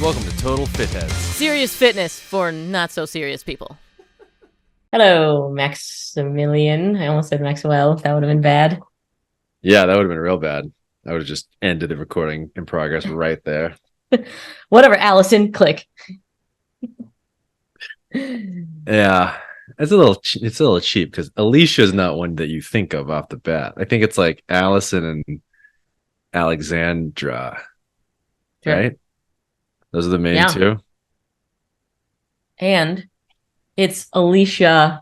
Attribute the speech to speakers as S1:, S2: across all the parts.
S1: Welcome to Total Fitheads.
S2: Serious fitness for not so serious people.
S3: Hello, Maximilian. I almost said Maxwell. That would have been bad.
S1: Yeah, that would have been real bad. I would have just ended the recording in progress right there.
S3: Whatever, Allison. Click.
S1: Yeah, it's a little cheap because Alicia's not one that you think of off the bat. I think it's like Allison and Alexandra,
S3: Sure.
S1: right? Those are the main two.
S3: And it's Alicia,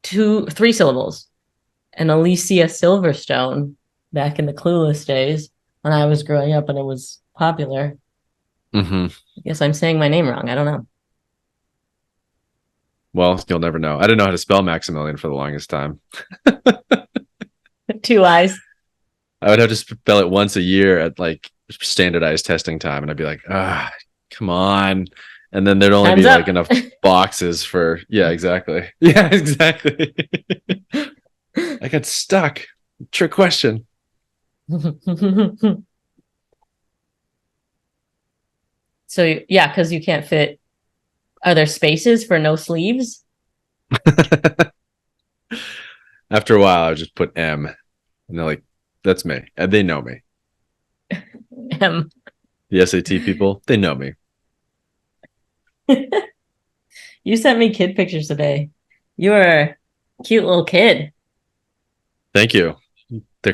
S3: 3 syllables, and Alicia Silverstone back in the Clueless days when I was growing up and it was popular.
S1: Mm-hmm.
S3: I guess I'm saying my name wrong. I don't know.
S1: Well, you'll never know. I didn't know how to spell Maximilian for the longest time.
S3: 2 eyes.
S1: I would have to spell it once a year at like standardized testing time, and I'd be like, come on. And then there'd only
S3: Time's
S1: be
S3: up.
S1: like enough boxes for, yeah, exactly. Yeah, exactly. I got stuck. Trick question.
S3: So, yeah, because you can't fit. Are there spaces for no sleeves?
S1: After a while, I would just put M. And they're like, that's me. And they know me.
S3: M.
S1: The SAT people, they know me.
S3: You sent me kid pictures today. You were a cute little kid.
S1: Thank you. The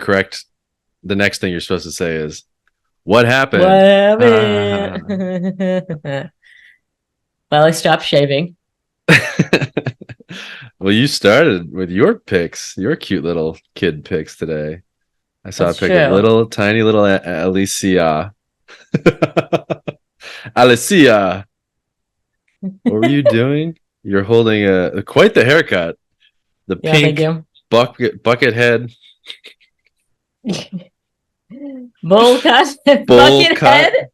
S1: next thing you're supposed to say is, what happened?
S3: What happened? Well, I stopped shaving.
S1: Well, you started with your pics, your cute little kid pics today. I saw
S3: That's
S1: a pic of
S3: true.
S1: little, tiny little Alicia. Alicia, what were you doing? You're holding quite the haircut. The
S3: Yeah,
S1: pink
S3: thank
S1: bucket head.
S3: you. Bowl cut.
S1: Bowl
S3: Bucket
S1: cut.
S3: head.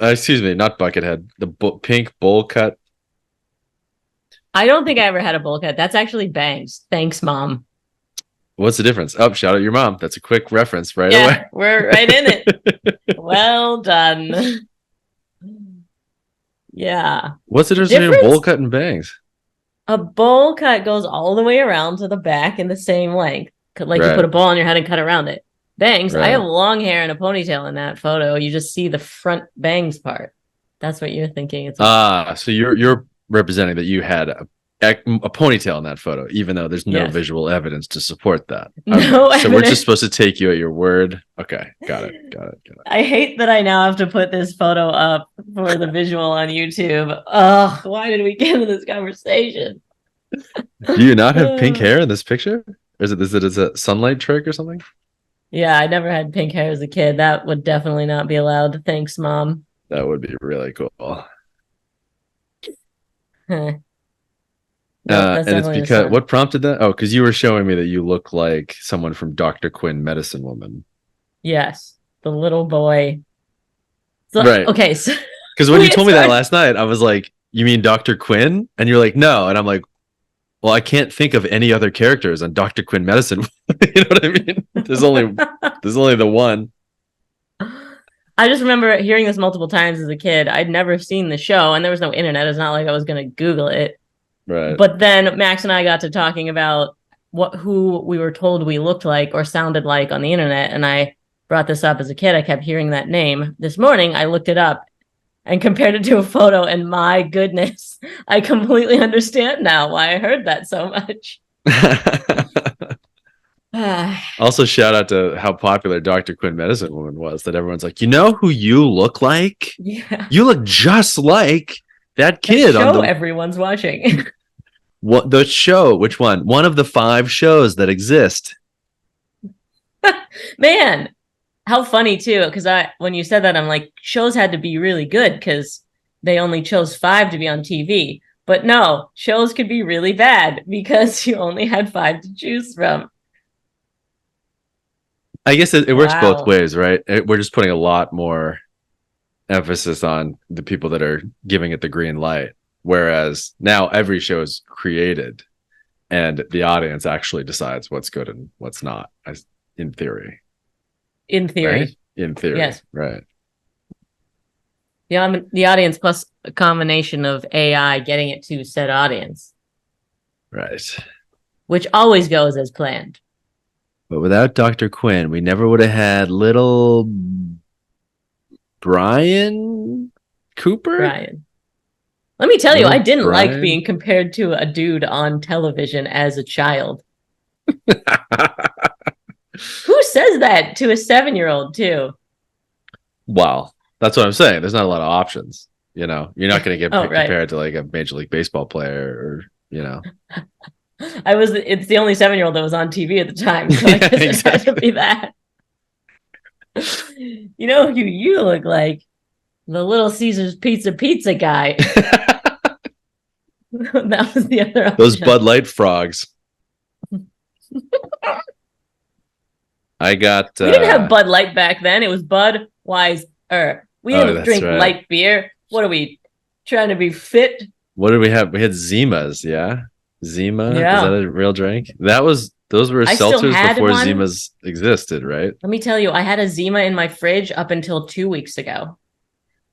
S1: Excuse me, not bucket head. The pink bowl cut.
S3: I don't think I ever had a bowl cut. That's actually bangs. Thanks, Mom.
S1: What's the difference? Oh, shout out your mom. That's a quick reference right
S3: Yeah,
S1: away.
S3: we're right in it. Well done. Yeah.
S1: What's the difference between a bowl cut and bangs?
S3: A bowl cut goes all the way around to the back in the same length. Like you
S1: Right.
S3: put a ball on your head and cut around it. Bangs.
S1: Right.
S3: I have long hair and a ponytail in that photo. You just see the front bangs part. That's what you're thinking. It's
S1: So you're representing that you had a ponytail in that photo, even though there's no
S3: Yes.
S1: visual evidence to support that.
S3: No
S1: So we're
S3: evidence.
S1: just supposed to take you at your word. Okay, got it.
S3: I hate that I now have to put this photo up for the visual on YouTube. Ugh, why did we get into this conversation?
S1: Do you not have pink hair in this picture? Or is it a sunlight trick or something?
S3: Yeah, I never had pink hair as a kid. That would definitely not be allowed. Thanks, Mom.
S1: That would be really cool.
S3: Huh. Nope, that's
S1: And it's
S3: definitely the
S1: because
S3: sun.
S1: what prompted that? Oh, because you were showing me that you look like someone from Dr. Quinn, Medicine Woman.
S3: Yes, the little boy. So,
S1: Right.
S3: Okay, so
S1: Because when you
S3: Wait,
S1: told me that
S3: sorry.
S1: last night, I was like, "You mean Dr. Quinn?" And you're like, "No," and I'm like, "Well, I can't think of any other characters on Dr. Quinn Medicine." You know what I mean? There's only the one.
S3: I just remember hearing this multiple times as a kid. I'd never seen the show, and there was no internet. It's not like I was going to Google it.
S1: Right.
S3: But then Max and I got to talking about who we were told we looked like or sounded like on the internet, and I brought this up as a kid. I kept hearing that name. This morning, I looked it up and compared it to a photo, and my goodness, I completely understand now why I heard that so much.
S1: Also, shout out to how popular Dr. Quinn Medicine Woman was. That everyone's like, you know who you look like?
S3: Yeah.
S1: You look just like that
S3: The
S1: kid
S3: show
S1: on the
S3: everyone's watching.
S1: what the show. Which one? One of the 5 shows that exist.
S3: Man, how funny too, because when you said that, I'm like, shows had to be really good because they only chose 5 to be on TV. But no, shows could be really bad because you only had 5 to choose from.
S1: I guess it works both
S3: Wow.
S1: ways, right? We're just putting a lot more emphasis on the people that are giving it the green light. Whereas now every show is created and the audience actually decides what's good and what's not, in theory.
S3: In theory.
S1: Right? In theory.
S3: Yes.
S1: Right.
S3: The audience plus a combination of AI getting it to said audience,
S1: Right.
S3: which always goes as planned.
S1: But without Dr. Quinn, we never would have had little Brian Cooper.
S3: Brian. Let me tell you,
S1: Little
S3: I didn't like
S1: Brian?
S3: being compared to a dude on television as a child. Who says that to a 7-year-old too?
S1: Well, that's what I'm saying. There's not a lot of options. You're not going to get
S3: Oh, right.
S1: compared to like a Major League Baseball player or.
S3: It's the only 7-year-old that was on TV at the time, so I guess it had to be that. You know who you look like? The Little Caesars pizza guy. That was the other option.
S1: Those Bud Light frogs. I got.
S3: We didn't have Bud Light back then. It was Budweiser. We didn't drink light beer. What are we trying to be fit?
S1: What did we have? We had Zimas. Yeah, Zima.
S3: Yeah.
S1: Is that a real drink? Those were seltzers before Zimas existed, right?
S3: Let me tell you, I had a Zima in my fridge up until 2 weeks ago.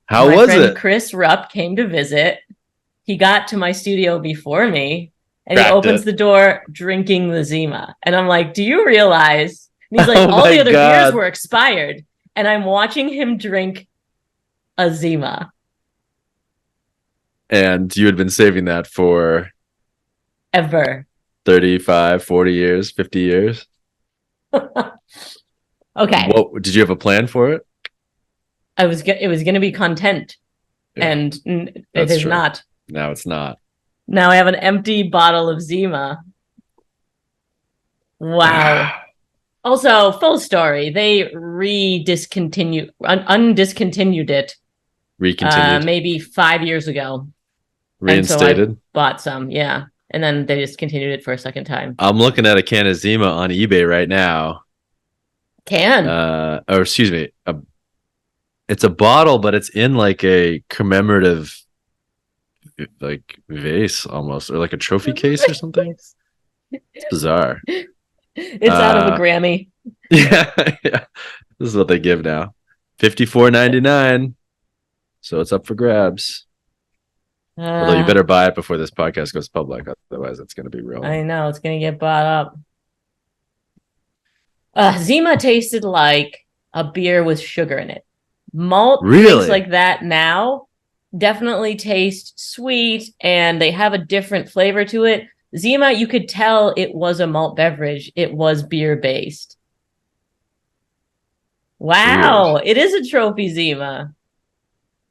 S1: How was
S3: My friend
S1: it?
S3: Chris Rupp came to visit. He got to my studio before me, and he opens the door drinking the Zima. And I'm like, do you realize? And he's like, all the other beers were expired. And I'm watching him drink a Zima.
S1: And you had been saving that for?
S3: Ever.
S1: 35, 40 years, 50 years?
S3: Okay.
S1: Did you have a plan for it?
S3: It was going to be content. Yeah, and it is true. Not.
S1: Now it's not.
S3: Now I have an empty bottle of Zima. Wow. Also, full story. They undiscontinued it.
S1: Recontinued.
S3: Maybe 5 years ago.
S1: Reinstated.
S3: So I bought some, yeah. And then they discontinued it for a second time.
S1: I'm looking at a can of Zima on eBay right now. Excuse me. It's a bottle, but it's in like a commemorative like vase almost, or like a trophy case or something. It's bizarre.
S3: It's out of a Grammy.
S1: Yeah. This is what they give now. $54.99. So it's up for grabs. Although you better buy it before this podcast goes public, otherwise it's going to be real.
S3: I know, it's going to get bought up. Zima tasted like a beer with sugar in it. Malt drinks like that now definitely taste sweet, and they have a different flavor to it. Zima, you could tell it was a malt beverage. It was beer-based. Wow, It is a trophy Zima.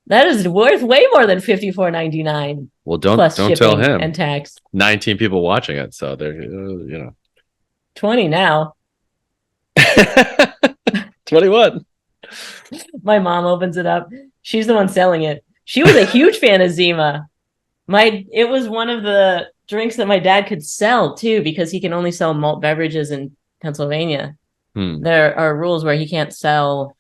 S3: That is worth way more than $54.99.
S1: Well, don't tell him.
S3: And tax.
S1: 19 people watching it, so they're
S3: 20 now.
S1: 21.
S3: My mom opens it up. She's the one selling it. She was a huge fan of Zima. It was one of the drinks that my dad could sell too, because he can only sell malt beverages in Pennsylvania. There are rules where he can't sell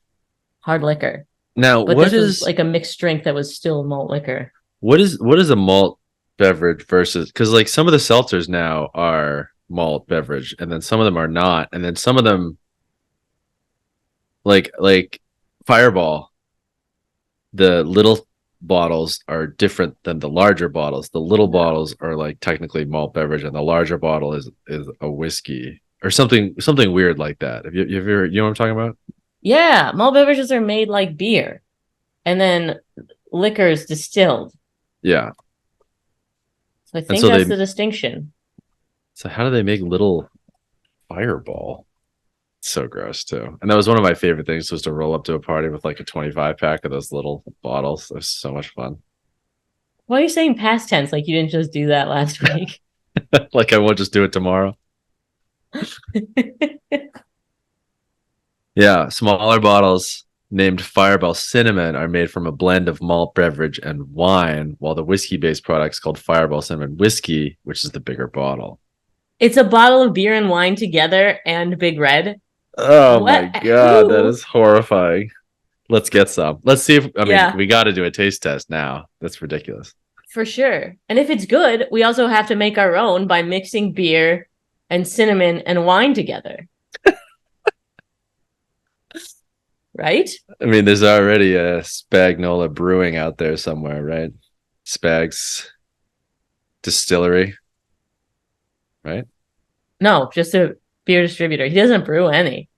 S3: hard liquor.
S1: Now,
S3: but this was like a mixed drink that was still malt liquor.
S1: What is a malt beverage versus, because like some of the seltzers now are malt beverage, and then some of them are not, and then some of them like Fireball, the little bottles are different than the larger bottles. The little bottles are like technically malt beverage, and the larger bottle is a whiskey or something weird like that. Have you ever, you know what I'm talking about?
S3: Yeah, malt beverages are made like beer, and then liquor is distilled.
S1: Yeah.
S3: So I think that's the distinction.
S1: So how do they make little Fireball? It's so gross too. And that was one of my favorite things, was to roll up to a party with like a 25 pack of those little bottles. It was so much fun.
S3: Why are you saying past tense? Like you didn't just do that last week?
S1: Like I won't just do it tomorrow. Yeah, smaller bottles named Fireball Cinnamon are made from a blend of malt beverage and wine, while the whiskey-based products called Fireball Cinnamon Whiskey, which is the bigger bottle.
S3: It's a bottle of beer and wine together and Big Red.
S1: Oh my god, that is horrifying. Let's get some. Let's see if we got to do a taste test now. That's ridiculous.
S3: For sure. And if it's good, we also have to make our own by mixing beer and cinnamon and wine together. right?
S1: I mean, there's already a Spagnola brewing out there somewhere, right? Spags distillery, right?
S3: No, just a beer distributor. He doesn't brew any.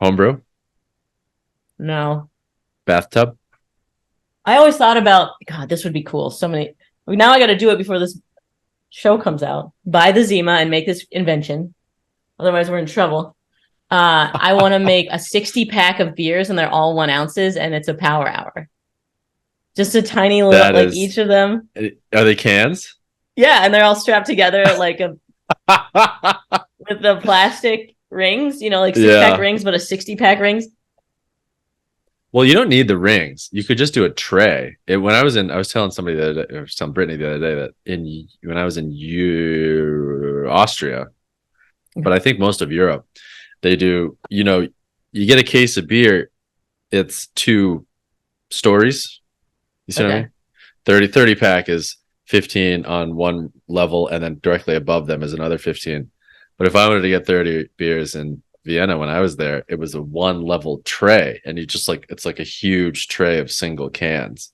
S1: Homebrew,
S3: No.
S1: bathtub.
S3: I always thought about, God, this would be cool. So many. Now I got to do it before this show comes out. Buy the Zima and make this invention. Otherwise, we're in trouble. I want to make a 60 pack of beers, and they're all 1 ounces, and it's a power hour. Just a tiny little,
S1: That
S3: like
S1: is-
S3: each of them.
S1: Are they cans?
S3: Yeah, and they're all strapped together like with the plastic rings, like 6-pack rings, but a 60-pack rings.
S1: Well, you don't need the rings. You could just do a tray. When I was telling somebody the other day, I was telling Brittany the other day that when I was in Austria, but I think most of Europe, they do, you get a case of beer, it's 2 stories. You see what I mean? 30 pack is 15 on one level, and then directly above them is another 15. But if I wanted to get 30 beers in Vienna when I was there, it was a 1 level tray, and you just it's like a huge tray of single cans,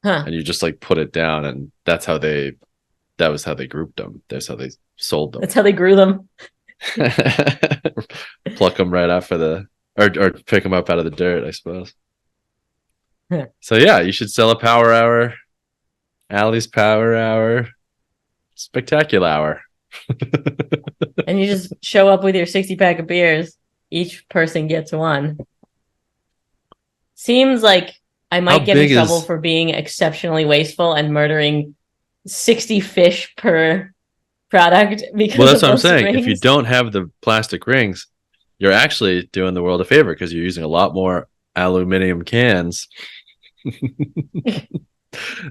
S1: and you just put it down, and that was how they grouped them. That's how they sold them.
S3: That's how they grew them.
S1: Pluck them right after or pick them up out of the dirt, I suppose. So yeah, you should sell a power hour. Allie's power hour, spectacular hour.
S3: And you just show up with your 60-pack of beers. Each person gets 1. Seems like I might get in trouble for being exceptionally wasteful and murdering 60 fish per product. Because
S1: that's what I'm saying.
S3: Rings.
S1: If you don't have the plastic rings, you're actually doing the world a favor, because you're using a lot more aluminum cans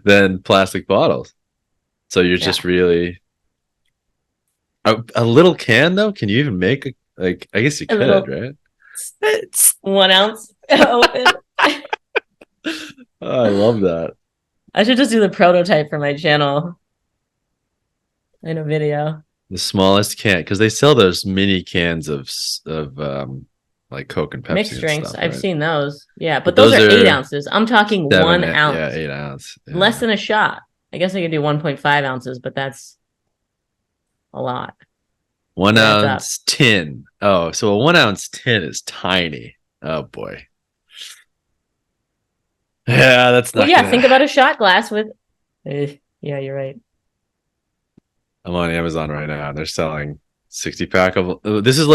S1: than plastic bottles. So you're just really a little can, though. Can you even make I guess you could, right?
S3: 1 ounce open.
S1: Oh, I love that.
S3: I should just do the prototype for my channel in a video.
S1: The smallest can, because they sell those mini cans of like Coke and Pepsi
S3: mixed drinks.
S1: stuff,
S3: I've
S1: right?
S3: seen those. Yeah, but those are 8 ounces. I'm talking 1 ounce.
S1: Yeah, 8 ounce. Yeah.
S3: Less than a shot. I guess I could do 1.5 ounces, but that's a lot.
S1: 1 ounce tin. Oh, so a 1 ounce tin is tiny. Oh boy. Yeah, that's not.
S3: Well, think about a shot glass with. Yeah, you're right.
S1: I'm on Amazon right now. They're selling 60 pack of. This is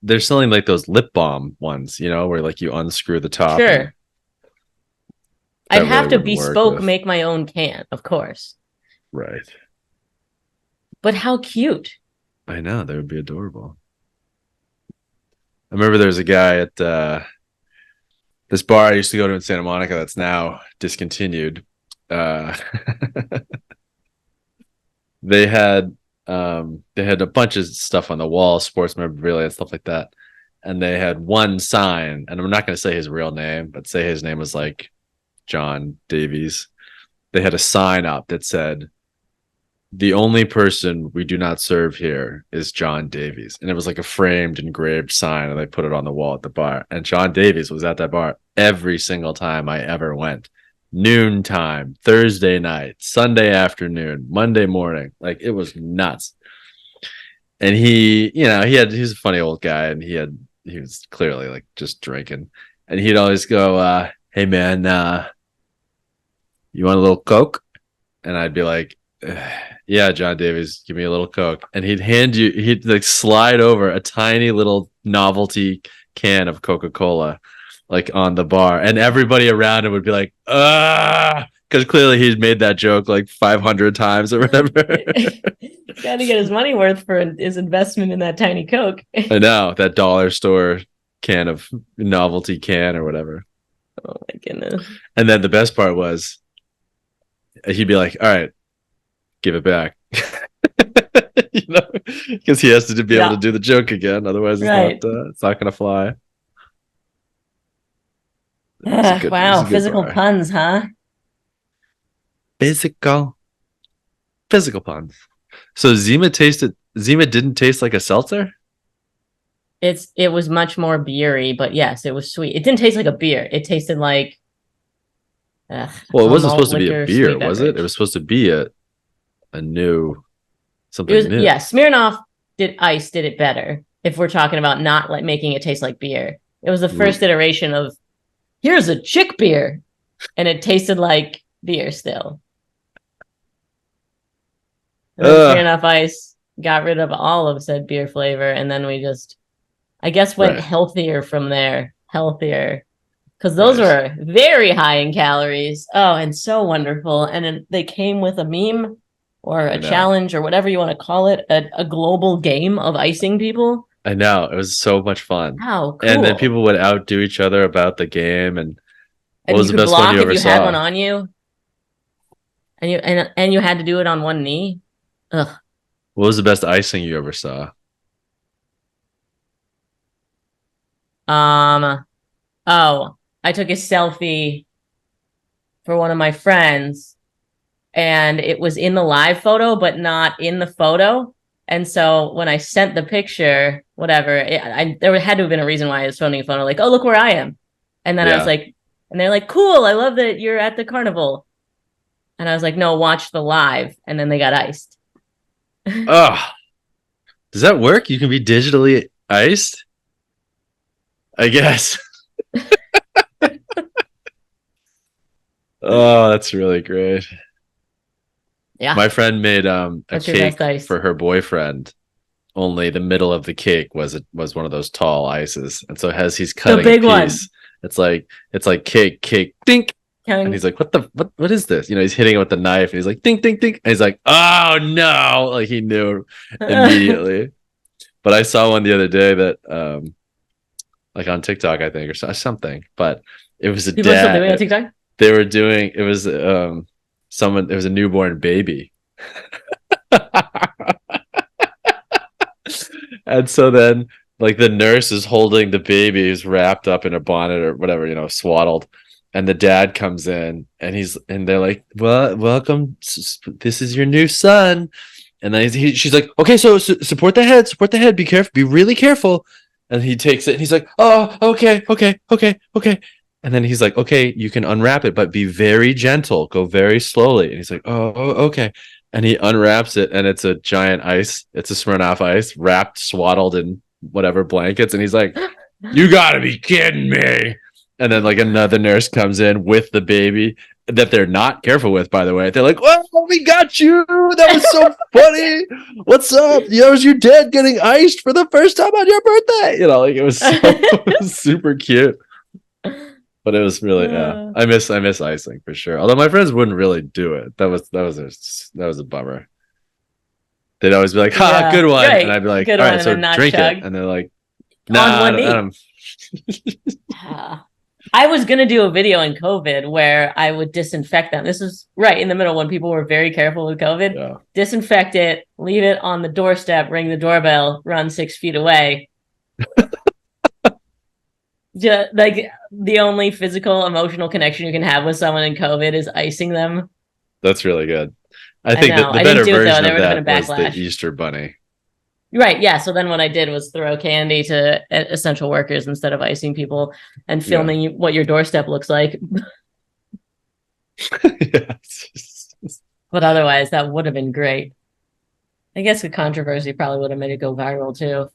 S1: they're selling those lip balm ones, where you unscrew the top.
S3: Sure. I'd have to bespoke make my own can, of course.
S1: Right.
S3: But how cute.
S1: I know, they would be adorable. I remember there was a guy at this bar I used to go to in Santa Monica that's now discontinued. They had a bunch of stuff on the wall, sports memorabilia and stuff like that. And they had one sign, and I'm not going to say his real name, but say his name was John Davies. They had a sign up that said, "The only person we do not serve here is John Davies." And it was a framed, engraved sign, and they put it on the wall at the bar. And John Davies was at that bar every single time I ever went. Noontime, Thursday night, Sunday afternoon, Monday morning. It was nuts. And he was a funny old guy, and he was clearly just drinking. And he'd always go, "Hey man, you want a little Coke?" And I'd be like, "Yeah, John Davies, give me a little Coke." And he'd slide over a tiny little novelty can of Coca-Cola on the bar, and everybody around him would be like, because clearly he'd made that joke 500 times or whatever.
S3: Got to get his money worth for his investment in that tiny Coke.
S1: I know, that dollar store can of novelty can or whatever.
S3: Oh my goodness.
S1: And then the best part was he'd be like, "All right, give it back." Because he has to be able to do the joke again, otherwise it's not going to fly.
S3: Wow, physical bar. Puns, huh?
S1: Physical puns. So Zima didn't taste like a seltzer?
S3: it was much more beery, but yes, it was sweet. It didn't taste like a beer. It tasted like
S1: Well, it
S3: a
S1: wasn't
S3: malt
S1: supposed to be a
S3: liquor
S1: beer,
S3: sweet
S1: was it? It
S3: beverage.
S1: was supposed to be a new
S3: It
S1: something
S3: was,
S1: new.
S3: yeah, Smirnoff did it better. If we're talking about not like making it taste like beer, it was the first iteration of here's a chick beer, and it tasted like beer still. And then
S1: Ugh.
S3: Smirnoff Ice got rid of all of said beer flavor, and then we just, I guess, went
S1: Right.
S3: healthier from there. Healthier. Because those
S1: Right.
S3: were very high in calories. Oh, and so wonderful. And then they came with a meme or
S1: I
S3: a
S1: know.
S3: challenge or whatever you want to call it, a global game of icing people.
S1: I know. It was so much fun.
S3: How cool.
S1: And then people would outdo each other about the game. And what
S3: and
S1: was
S3: you
S1: the
S3: could
S1: best one
S3: block
S1: you
S3: if
S1: ever
S3: you had one
S1: saw?
S3: on you. And you had to do it on one knee. Ugh.
S1: What was the best icing you ever saw?
S3: Oh, I took a selfie for one of my friends, and it was in the live photo, but not in the photo. And so when I sent the picture, whatever, there had to have been a reason why I was phoning a photo, like, oh, look where I am. And then I was
S1: Yeah.
S3: like, and they're like, cool, I love that you're at the carnival. And I was like, no, watch the live. And then they got iced.
S1: Oh, does that work? You can be digitally iced? I guess. Oh, that's really great.
S3: Yeah.
S1: My friend made a
S3: What's your
S1: cake
S3: best ice?
S1: for her boyfriend. Only the middle of the cake was one of those tall ices, and so as he's cutting
S3: big
S1: a
S3: one.
S1: piece, it's like cake, dink, and he's like, what is this? You know, he's hitting it with the knife, and he's like, dink, dink, dink, and he's like, oh no, like he knew immediately. But I saw one the other day that, like on TikTok, I think, or something, but it was a
S3: People are still doing it on
S1: dad.
S3: TikTok?
S1: They were doing it was someone. It was a newborn baby. And so then, like, the nurse is holding the baby who's wrapped up in a bonnet or whatever, you know, swaddled. And the dad comes in and they're like, well, welcome. This is your new son. And then she's like, okay, so support the head. Be careful. Be really careful. And he takes it and he's like, oh, okay. And then he's like, okay, you can unwrap it, but be very gentle. Go very slowly. And he's like, oh, okay. And he unwraps it, and it's a giant ice. It's a Smirnoff Ice, wrapped, swaddled in whatever blankets. And he's like, "You gotta be kidding me!" And then like another nurse comes in with the baby that they're not careful with, by the way. They're like, "Oh, we got you! That was so funny! What's up? That was your dad getting iced for the first time on your birthday." You know, like it was it was super cute. But it was really I miss icing for sure. Although my friends wouldn't really do it. That was a bummer. They'd always be like, "Ha,
S3: Yeah,
S1: good one,"
S3: right.
S1: and I'd be like,
S3: Good
S1: "All
S3: one,
S1: right,
S3: and
S1: so
S3: then not
S1: drink
S3: chug.
S1: it," and they're like,
S3: On
S1: "Nah,
S3: one
S1: I
S3: knee. I was gonna do a video in COVID where I would disinfect them. This is right in the middle when people were very careful with COVID.
S1: Yeah.
S3: Disinfect it, leave it on the doorstep, ring the doorbell, run 6 feet away. Just like the only physical emotional connection you can have with someone in COVID is icing them.
S1: That's really good." I think that
S3: know.
S1: the
S3: I didn't
S1: better
S3: do it, though.
S1: version
S3: There
S1: of
S3: would have
S1: that
S3: been a
S1: was the
S3: backlash.
S1: Easter Bunny.
S3: Right. Yeah. So then what I did was throw candy to essential workers instead of icing people and filming what your doorstep looks like.
S1: Yeah.
S3: But otherwise, that would have been great. I guess the controversy probably would have made it go viral too.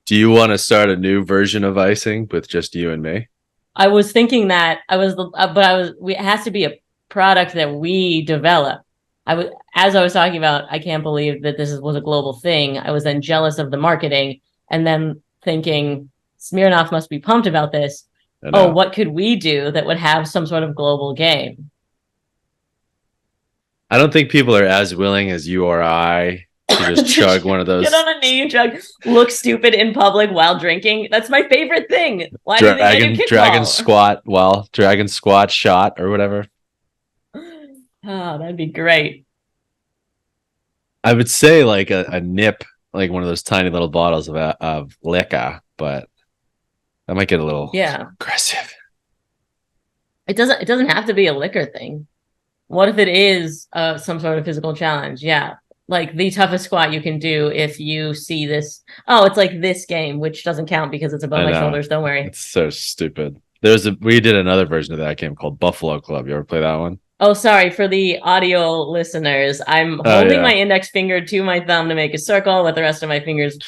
S1: Do you want to start a new version of icing with just you and me?
S3: I was thinking that it has to be a product that we develop. As I was talking about, I can't believe that was a global thing. I was then jealous of the marketing and then thinking Smirnoff must be pumped about this. Oh, what could we do that would have some sort of global game?
S1: I don't think people are as willing as you or I to just chug one of those.
S3: Get on a knee and chug, look stupid in public while drinking. That's my favorite thing. Why do you think I do kickball?
S1: Dragon squat shot or whatever.
S3: Oh, that'd be great.
S1: I would say like a nip, like one of those tiny little bottles of liquor, but that might get a little aggressive.
S3: It doesn't have to be a liquor thing. What if it is some sort of physical challenge? Yeah. like the toughest squat you can do if you see this. Oh, it's like this game, which doesn't count because it's above
S1: I
S3: my
S1: know.
S3: shoulders. Don't worry.
S1: It's so stupid. We did another version of that game called Buffalo Club. You ever play that one?
S3: Oh, sorry for the audio listeners. I'm
S1: Oh
S3: holding my
S1: yeah.
S3: index finger to my thumb to make a circle with the rest of my fingers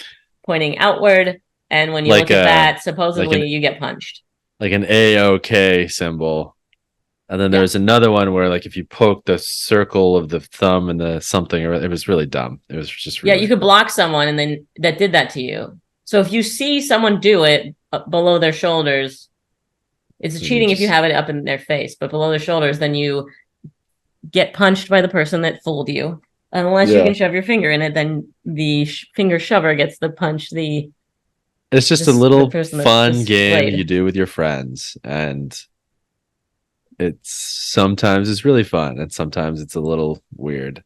S3: pointing outward. And when you
S1: Like
S3: look at that,
S1: like
S3: supposedly
S1: an
S3: you get punched.
S1: like an AOK symbol. And then
S3: Yeah.
S1: there's another one where like if you poke the circle of the thumb and the something, it was really dumb. It was just
S3: Yeah,
S1: really
S3: you could block someone and then that did that to you. So if you see someone do it below their shoulders, it's cheating if you have it up in their face, but below their shoulders, then you get punched by the person that fooled you. Unless you
S1: Yeah.
S3: can shove your finger in it, then the finger shover gets the punch.
S1: It's just a
S3: The
S1: little
S3: person that
S1: fun game
S3: displayed.
S1: you do with your friends, and it's sometimes it's really fun, and sometimes it's a little weird.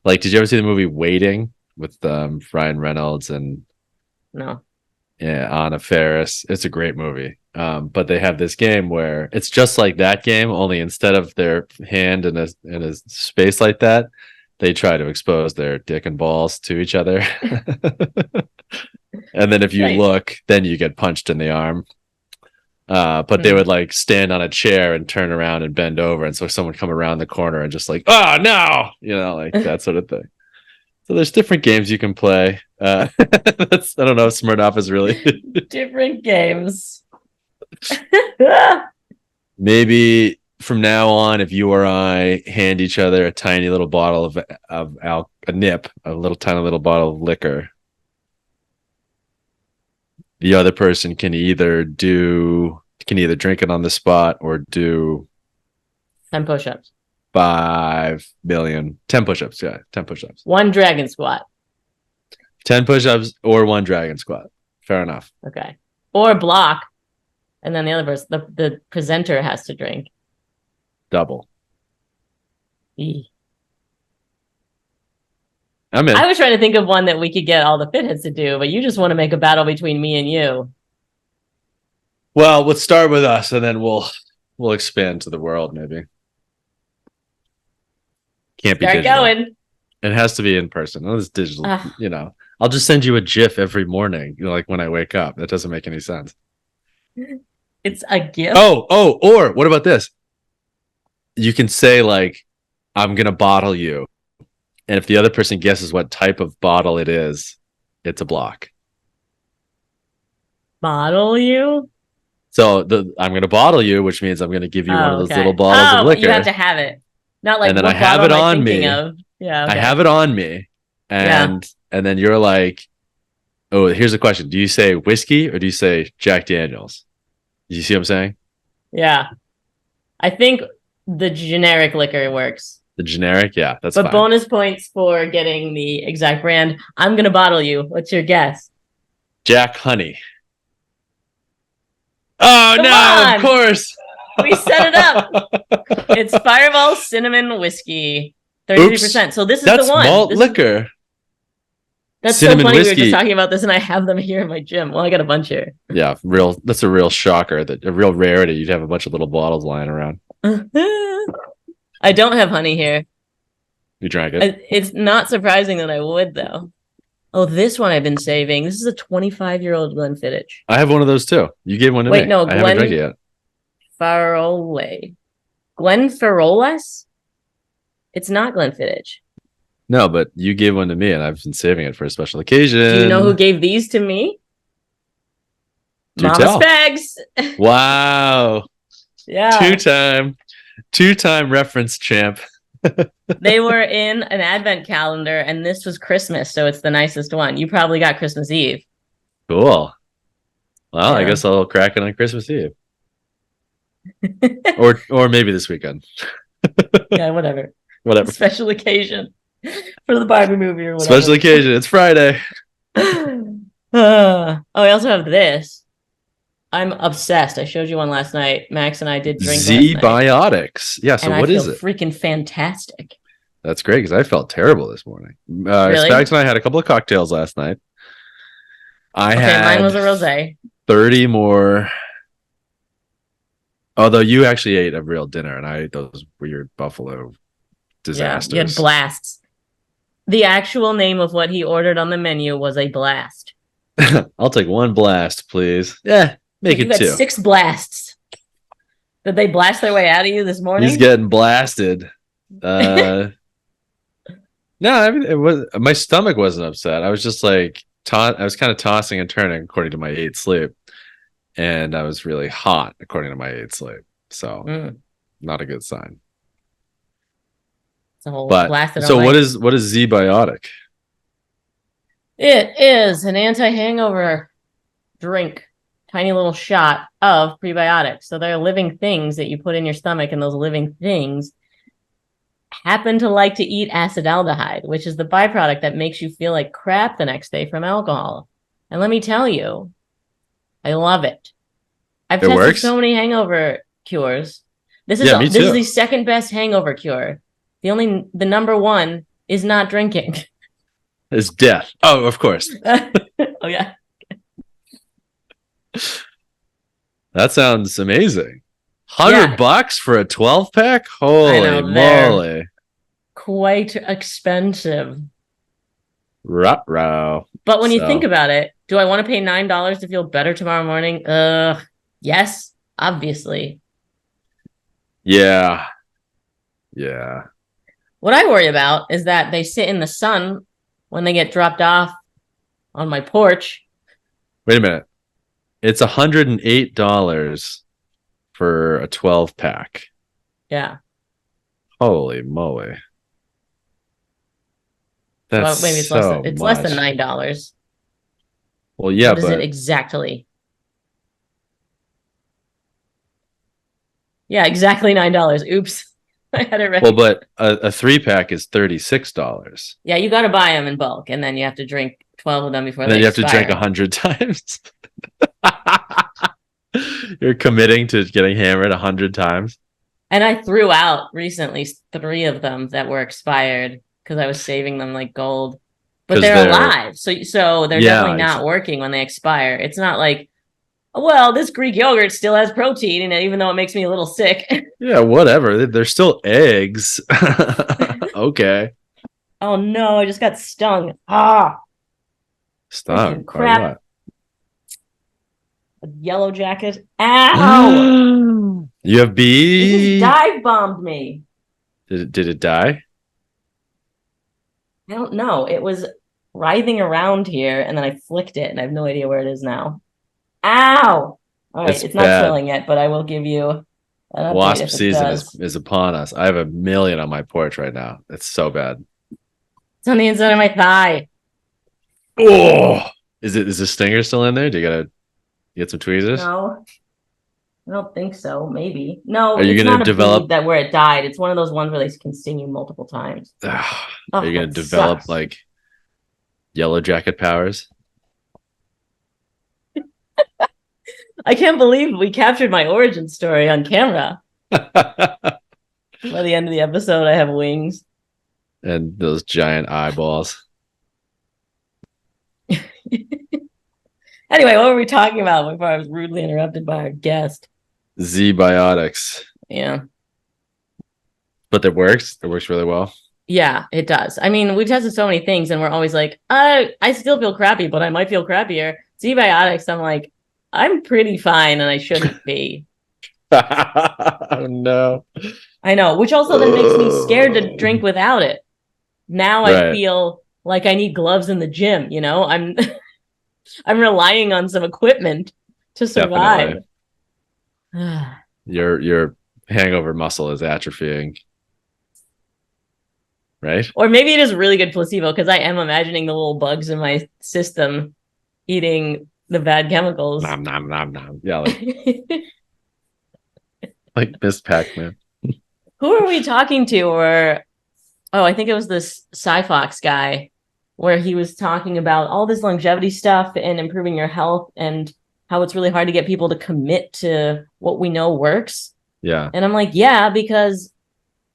S1: Like, did you ever see the movie Waiting with Ryan Reynolds and
S3: No.
S1: Anna Faris? It's a great movie. But they have this game where it's just like that game, only instead of their hand in a space like that, they try to expose their dick and balls to each other. And then if you
S3: Right.
S1: look, then you get punched in the arm. But they would like stand on a chair and turn around and bend over, and so someone come around the corner and just like, oh no, like that sort of thing. So there's different games you can play. I don't know if Smirnoff is really
S3: Different games.
S1: maybe from now on, if you or I hand each other a tiny little bottle of a nip, a little tiny little bottle of liquor, the other person can either drink it on the spot or do
S3: 10 push-ups.
S1: 5 million 10 push-ups. Yeah, 10 push-ups.
S3: 1 dragon squat.
S1: 10 push-ups or 1 dragon squat. Fair enough.
S3: Okay. Or block. And then the other person, the presenter has to drink.
S1: Double.
S3: Eeh.
S1: I'm in.
S3: I was trying to think of one that we could get all the fitheads to do, but you just want to make a battle between me and you.
S1: Well, let's start with us, and then we'll expand to the world. Maybe can't be
S3: Start
S1: digital.
S3: going.
S1: It has to be in person. No, it's digital. I'll just send you a GIF every morning. Like when I wake up. That doesn't make any sense.
S3: It's a gift.
S1: Or what about this? You can say like, "I'm gonna bottle you," and if the other person guesses what type of bottle it is, it's a block.
S3: Bottle you?
S1: So I'm going to bottle you, which means I'm going to give you one of those
S3: okay.
S1: little bottles of liquor.
S3: You have to have it. Not like
S1: and then
S3: what
S1: I have
S3: bottle
S1: it
S3: am I
S1: on
S3: thinking
S1: me.
S3: of? Yeah, okay.
S1: I have it on me, and then you're like, "Oh, here's a question: do you say whiskey or do you say Jack Daniels?" You see what I'm saying?
S3: Yeah, I think the generic liquor works.
S1: The generic, yeah, that's
S3: but
S1: fine.
S3: Bonus points for getting the exact brand. I'm gonna bottle you. What's your guess?
S1: Jack Honey. Oh
S3: Come
S1: no!
S3: on!
S1: Of course,
S3: we set it up. It's Fireball Cinnamon Whiskey, 33%. So this is
S1: that's
S3: the one.
S1: Malt liquor.
S3: That's
S1: cinnamon
S3: so funny.
S1: whiskey.
S3: We were just talking about this, and I have them here in my gym. Well, I got a bunch here.
S1: Yeah, that's a real shocker. A real rarity. You'd have a bunch of little bottles lying around.
S3: I don't have honey here.
S1: You drank it.
S3: It's not surprising that I would, though. Oh, this one I've been saving. This is a 25-year-old Glenfiddich.
S1: I have one of those too. You gave one to me.
S3: Wait, no,
S1: I haven't drank it yet.
S3: Glenfarolles? It's not Glenfiddich.
S1: No, but you gave one to me, and I've been saving it for a special occasion.
S3: Do you know who gave these to me?
S1: Do
S3: Mama
S1: tell.
S3: Spags.
S1: Wow.
S3: Yeah.
S1: Two-time reference champ.
S3: They were in an advent calendar, and this was Christmas, so it's the nicest one. You probably got Christmas Eve.
S1: Cool. Well,
S3: Yeah.
S1: I guess I'll crack it on Christmas Eve. or maybe this weekend.
S3: Yeah, whatever.
S1: Whatever.
S3: Special occasion for the Barbie movie or whatever.
S1: Special occasion. It's Friday.
S3: I also have this. I'm obsessed. I showed you one last night. Max and I did drink
S1: Z-Biotics. Yeah, so
S3: and
S1: what is
S3: it? Freaking fantastic.
S1: That's great because I felt terrible this morning.
S3: Really?
S1: Spags and I had a couple of cocktails last night.
S3: Mine was a rosé.
S1: 30 more. Although you actually ate a real dinner and I ate those weird buffalo disasters.
S3: Yeah, you had blasts. The actual name of what he ordered on the menu was a blast.
S1: I'll take one blast, please. Yeah, make
S3: You
S1: it
S3: got
S1: 2.
S3: 6 blasts. Did they blast their way out of you this morning?
S1: He's getting blasted. No, I mean, it was my stomach wasn't upset. I was just like, I was kind of tossing and turning according to my 8 sleep, and I was really hot according to my 8 sleep. So, not a good sign.
S3: It's a whole
S1: But
S3: blasted.
S1: so, what is Z-Biotic?
S3: It is an anti-hangover drink, tiny little shot of prebiotics. So they're living things that you put in your stomach, and those living things happen to like to eat acetaldehyde, which is the byproduct that makes you feel like crap the next day from alcohol. And let me tell you, I love it. I've tested so many hangover cures. This is the second best hangover cure. The number one is not drinking.
S1: It's death. Oh, of course.
S3: Oh yeah.
S1: That sounds amazing. $100 for a 12-pack? Holy moly.
S3: Quite expensive.
S1: Ruh-roh.
S3: But when you think about it, do I want to pay $9 to feel better tomorrow morning? Yes, obviously.
S1: Yeah.
S3: What I worry about is that they sit in the sun when they get dropped off on my porch.
S1: Wait a minute. It's $108 for a 12-pack.
S3: Yeah.
S1: Holy moly. That's
S3: maybe it's less than $9.
S1: Well, yeah,
S3: what is it exactly? Yeah, exactly $9. Oops. I had it right.
S1: Well, but a 3-pack is $36.
S3: Yeah, you got to buy them in bulk, and then you have to drink 12 of them before
S1: then you have to drink 100 times. You're committing to getting hammered 100 times.
S3: And I threw out recently 3 of them that were expired because I was saving them like gold. But they're alive, so they're definitely not working when they expire. It's not like, well, this Greek yogurt still has protein in it, even though it makes me a little sick.
S1: Yeah, whatever. They're still eggs. Okay.
S3: Oh no, I just got stung. Ah.
S1: Stung?
S3: Crap. By what? A yellow jacket. Ow!
S1: You have bees?
S3: It just dive bombed me.
S1: Did it die?
S3: I don't know. It was writhing around here, and then I flicked it, and I have no idea where it is now. Ow! All right, it's not killing yet, but I will give you an update.
S1: Wasp season is upon us. I have 1 million on my porch right now. It's so bad.
S3: It's on the inside of my thigh.
S1: Oh! Is the stinger still in there? Do you gotta get some tweezers?
S3: No. I don't think so. Maybe. No,
S1: are you going to develop
S3: that where it died? It's one of those ones where they can sting you multiple times.
S1: Are you going to develop like yellow jacket powers?
S3: I can't believe we captured my origin story on camera. By the end of the episode, I have wings.
S1: And those giant eyeballs.
S3: Anyway, what were we talking about before I was rudely interrupted by our guest?
S1: Z-Biotics.
S3: Yeah.
S1: But it works. It works really well.
S3: Yeah, it does. I mean, we tested so many things and we're always like, I still feel crappy, but I might feel crappier. Z-Biotics, I'm like, I'm pretty fine and I shouldn't be.
S1: No.
S3: I know, which also then makes me scared to drink without it. Now I feel like I need gloves in the gym, you know? I'm relying on some equipment to survive.
S1: Your hangover muscle is atrophying. Right?
S3: Or maybe it is really good placebo because I am imagining the little bugs in my system eating the bad chemicals.
S1: Nom, nom, nom, nom. Yeah, like Miss Pac-Man.
S3: Who are we talking to? Or I think it was this Cyfox guy where he was talking about all this longevity stuff and improving your health and how it's really hard to get people to commit to what we know works.
S1: Yeah.
S3: And I'm like, yeah, because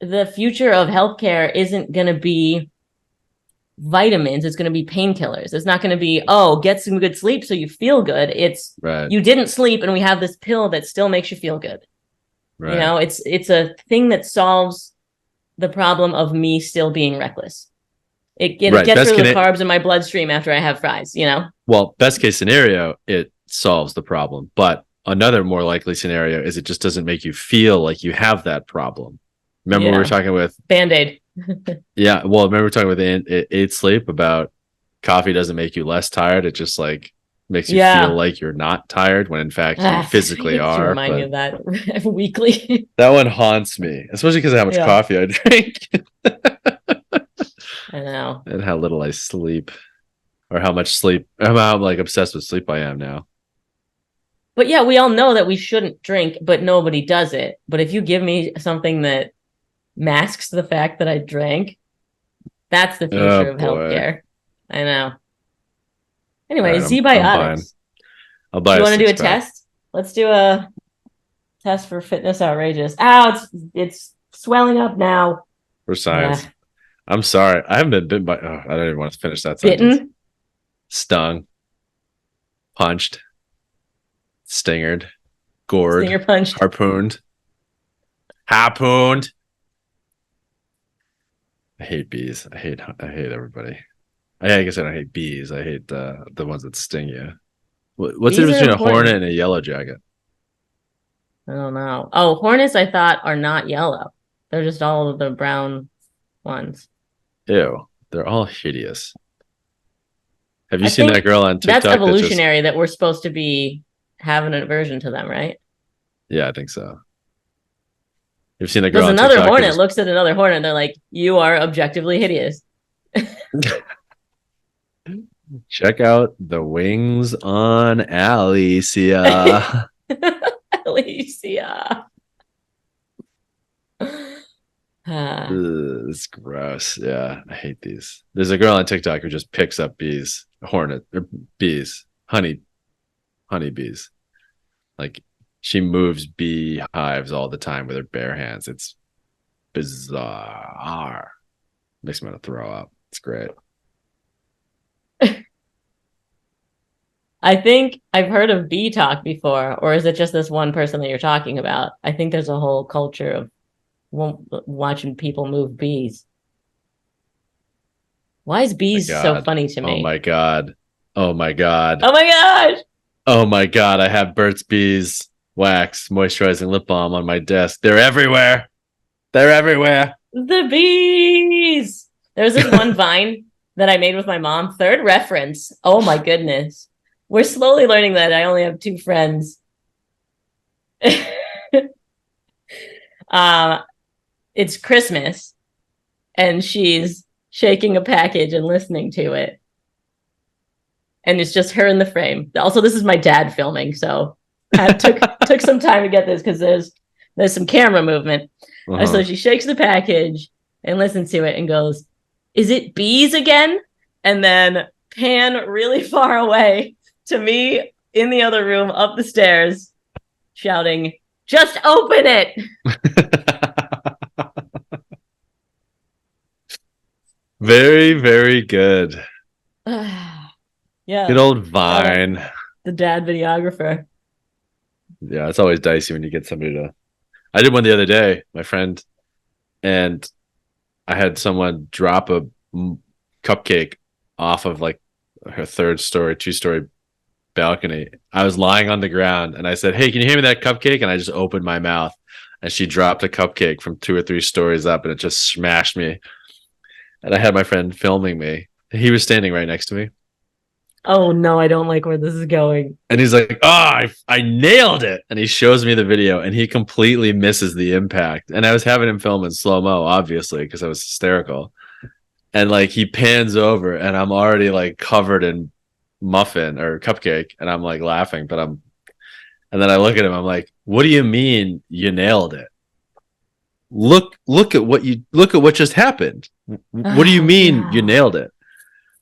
S3: the future of healthcare isn't going to be vitamins. It's going to be painkillers. It's not going to be, get some good sleep so you feel good. It's you didn't sleep and we have this pill that still makes you feel good. Right. You know, it's a thing that solves the problem of me still being reckless. It
S1: Right,
S3: gets
S1: best
S3: rid of the
S1: cana-
S3: carbs in my bloodstream after I have fries, you know?
S1: Well, best case scenario, it solves the problem. But another more likely scenario is it just doesn't make you feel like you have that problem. Remember we were talking with
S3: Band-Aid.
S1: Yeah, well, remember we were talking with Eight Sleep about coffee doesn't make you less tired. It just like makes you feel like you're not tired when in fact you physically
S3: You
S1: are.
S3: remind me of that weekly.
S1: That one haunts me, especially because of how much coffee I drink
S3: I know.
S1: and how little I sleep, or how much sleep, how like obsessed with sleep I am now.
S3: But yeah, we all know that we shouldn't drink, but nobody does it. But if you give me something that masks the fact that I drank, that's the future of healthcare. I know. Anyway,
S1: right,
S3: Z-Biotics.
S1: I'll buy.
S3: You want to do a
S1: pack.
S3: test? Let's do a test for Fitness Outrageous. Ow, it's swelling up now.
S1: For science. I'm sorry. I haven't been bitten by. Oh, I don't even want to finish that
S3: Bitten?
S1: sentence. Stung. Punched. Stingered. Gored.
S3: Stinger punched.
S1: Harpooned. I hate bees. I hate everybody. I guess I don't hate bees. I hate the ones that sting you. What's the difference between a hornet and a yellow jacket?
S3: I don't know. Oh, hornets I thought are not yellow. They're just all of the brown ones.
S1: Ew. They're all hideous. Have you seen that girl on TikTok?
S3: That's evolutionary that we're supposed to be having an aversion to them, right?
S1: Yeah, I think so. You've seen the girl on
S3: another
S1: TikTok
S3: hornet looks at another hornet and they're like, you are objectively hideous.
S1: Check out the wings on Alicia.
S3: Alicia.
S1: It's gross. Yeah, I hate these. There's a girl on TikTok who just picks up bees, honeybees. Like she moves beehives all the time with her bare hands. It's bizarre. Makes me want to throw up. It's great.
S3: I think I've heard of bee talk before, or is it just this one person that you're talking about? I think there's a whole culture of watching people move bees. Why is bees so funny to me?
S1: Oh my god. Oh my god.
S3: Oh my gosh.
S1: Oh my god. I have Burt's Bees wax moisturizing lip balm on my desk. They're everywhere.
S3: The bees. There's this one Vine that I made with my mom. Third reference. Oh my goodness. We're slowly learning that I only have 2 friends. It's Christmas and she's shaking a package and listening to it. And it's just her in the frame. Also, this is my dad filming, so I took some time to get this because there's some camera movement. So she shakes the package and listens to it and goes, "Is it bees again?" And then pan really far away to me in the other room up the stairs shouting, "Just open it."
S1: Very, very good.
S3: Yeah.
S1: Good old Vine.
S3: The dad videographer.
S1: Yeah, it's always dicey when you get somebody to. I did one the other day, my friend, and I had someone drop a cupcake off of like her 2-story balcony. I was lying on the ground and I said, "Hey, can you hand me that cupcake?" And I just opened my mouth and she dropped a cupcake from 2 or 3 stories up and it just smashed me. And I had my friend filming me. He was standing right next to me.
S3: Oh no, I don't like where this is going.
S1: And he's like, "Oh, I nailed it." And he shows me the video and he completely misses the impact. And I was having him film in slow-mo, obviously, because I was hysterical. And like he pans over and I'm already like covered in muffin or cupcake and I'm like laughing, and then I look at him, I'm like, "What do you mean you nailed it? Look at what just happened. What do you mean you nailed it?"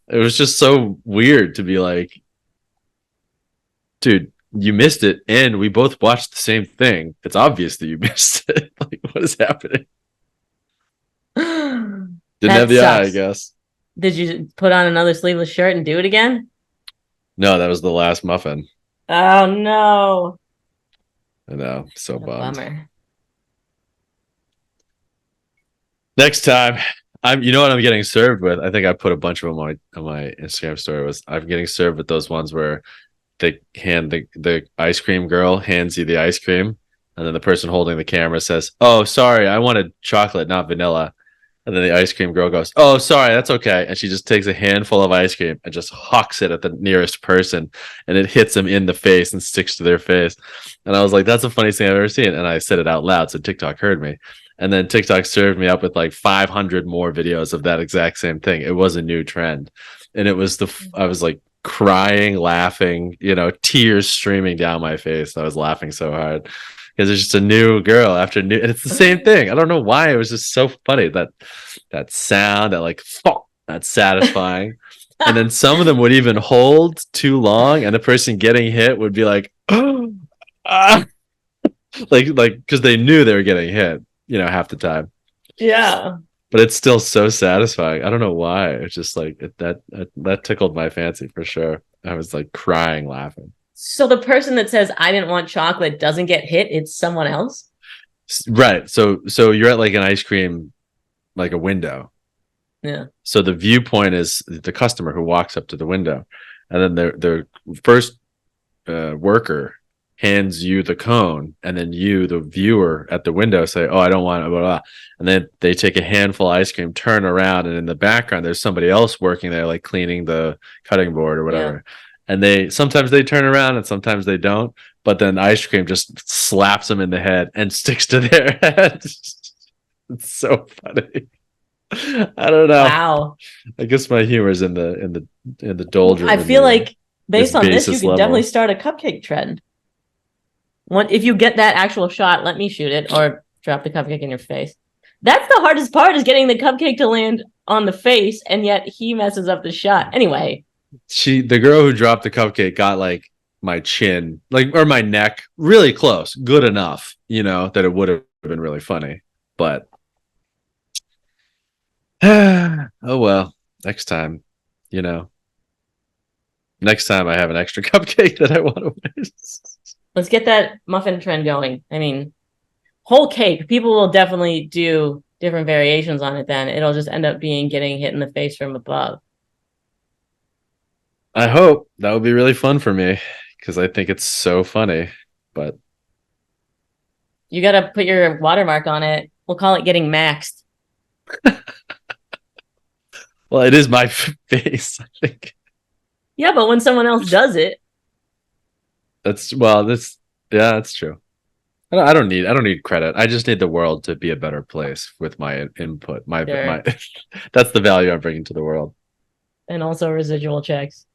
S1: It was just so weird to be like, "Dude, you missed it and we both watched the same thing. It's obvious that you missed it." Like, what is happening? Didn't have the eye, I guess.
S3: Did you put on another sleeveless shirt and do it again?
S1: No, that was the last muffin.
S3: Oh no.
S1: I know. So bummed.
S3: Bummer.
S1: Next time, You know what I'm getting served with? I think I put a bunch of them on my Instagram story. Was I'm getting served with those ones where they hand the ice cream girl hands you the ice cream, and then the person holding the camera says, "Oh, sorry, I wanted chocolate, not vanilla." And then the ice cream girl goes, "Oh, sorry, that's okay." And she just takes a handful of ice cream and just hucks it at the nearest person, and it hits them in the face and sticks to their face. And I was like, "That's the funniest thing I've ever seen." And I said it out loud, so TikTok heard me. And then TikTok served me up with like 500 more videos of that exact same thing. It was a new trend, and it was I was like crying, laughing, tears streaming down my face. I was laughing so hard because it's just a new girl after new, and it's the same thing. I don't know why. It was just so funny that sound, that like that's satisfying. And then some of them would even hold too long, and the person getting hit would be like, oh, ah. like because they knew they were getting hit, half the time.
S3: Yeah.
S1: But it's still so satisfying. I don't know why. It's just like that tickled my fancy for sure. I was like crying, laughing.
S3: So the person that says I didn't want chocolate doesn't get hit, it's someone else?
S1: Right. So you're at like an ice cream, like a window.
S3: Yeah.
S1: So the viewpoint is the customer who walks up to the window, and then the first worker hands you the cone, and then you, the viewer at the window, say, "Oh, I don't want it," blah, blah, blah. And then they take a handful of ice cream, turn around, and in the background there's somebody else working there, like cleaning the cutting board or whatever. Yeah. And sometimes they turn around and sometimes they don't, but then ice cream just slaps them in the head and sticks to their head. It's so funny. I don't know.
S3: Wow.
S1: I guess my humor is in the doldrum.
S3: I feel like based on this, you could definitely start a cupcake trend. If you get that actual shot, let me shoot it or drop the cupcake in your face. That's the hardest part, is getting the cupcake to land on the face, and yet he messes up the shot. Anyway.
S1: The girl who dropped the cupcake got like my chin, or my neck, really close, good enough, that it would have been really funny. But oh well, next time, next time I have an extra cupcake that I want to waste.
S3: Let's get that muffin trend going. I mean, whole cake, people will definitely do different variations on it then. It'll just end up being getting hit in the face from above.
S1: I hope. That would be really fun for me, because I think it's so funny. But
S3: you got to put your watermark on it. We'll call it getting maxed.
S1: Well, it is my face, I think.
S3: Yeah, but when someone else does it.
S1: That's true. I don't need credit. I just need the world to be a better place with my input. My that's the value I'm bringing to the world.
S3: And also residual checks.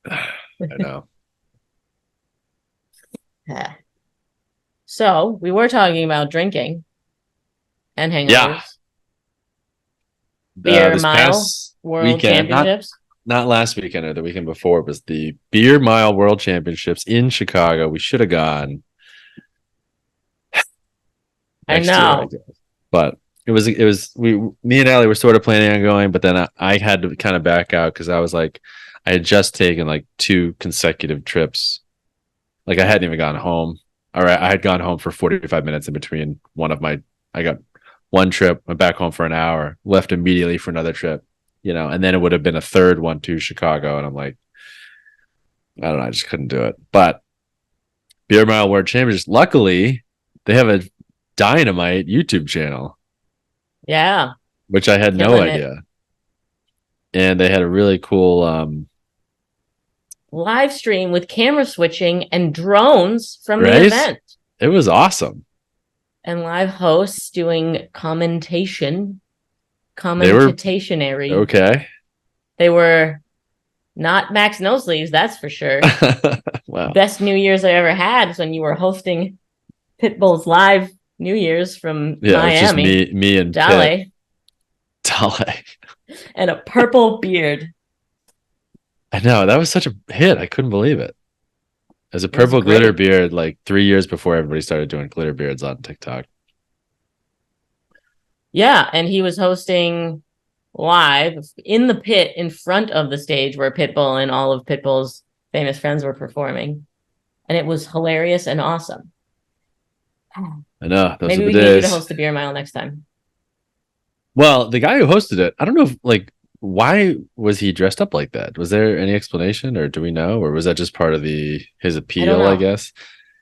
S1: I know.
S3: Yeah. So we were talking about drinking and hangovers.
S1: Yeah.
S3: Beer Mile World
S1: weekend,
S3: Championships.
S1: Not last weekend or the weekend before. It was the Beer Mile World Championships in Chicago. We should have gone.
S3: I know.
S1: But it was me and Allie were sort of planning on going, but then I had to kind of back out because I was like, I had just taken like 2 consecutive trips. Like I hadn't even gone home. All right, I had gone home for 45 minutes in between I got one trip, went back home for an hour, left immediately for another trip, and then it would have been a third one to Chicago. And I'm like, I don't know, I just couldn't do it. But Beer Mile World Championships, luckily, they have a dynamite YouTube channel.
S3: Yeah.
S1: Which I had no idea. And they had a really cool
S3: live stream with camera switching and drones from the event.
S1: It was awesome.
S3: And live hosts doing commentationary.
S1: Okay.
S3: They were not Max No Sleeves, that's for sure.
S1: Wow.
S3: Best New Year's I ever had was when you were hosting Pitbull's live New Year's from Miami.
S1: It's just me and
S3: Dale. And a purple beard.
S1: I know, that was such a hit. I couldn't believe it. As a purple glitter beard, like 3 years before everybody started doing glitter beards on TikTok.
S3: Yeah, and he was hosting live in the pit in front of the stage where Pitbull and all of Pitbull's famous friends were performing. And it was hilarious and awesome.
S1: I know.
S3: Maybe we can get you to host the Beer Mile next time.
S1: Well, the guy who hosted it, I don't know if like why was he dressed up like that? Was there any explanation, or do we know, or was that just part of the his
S3: I don't
S1: appeal? I
S3: know.
S1: guess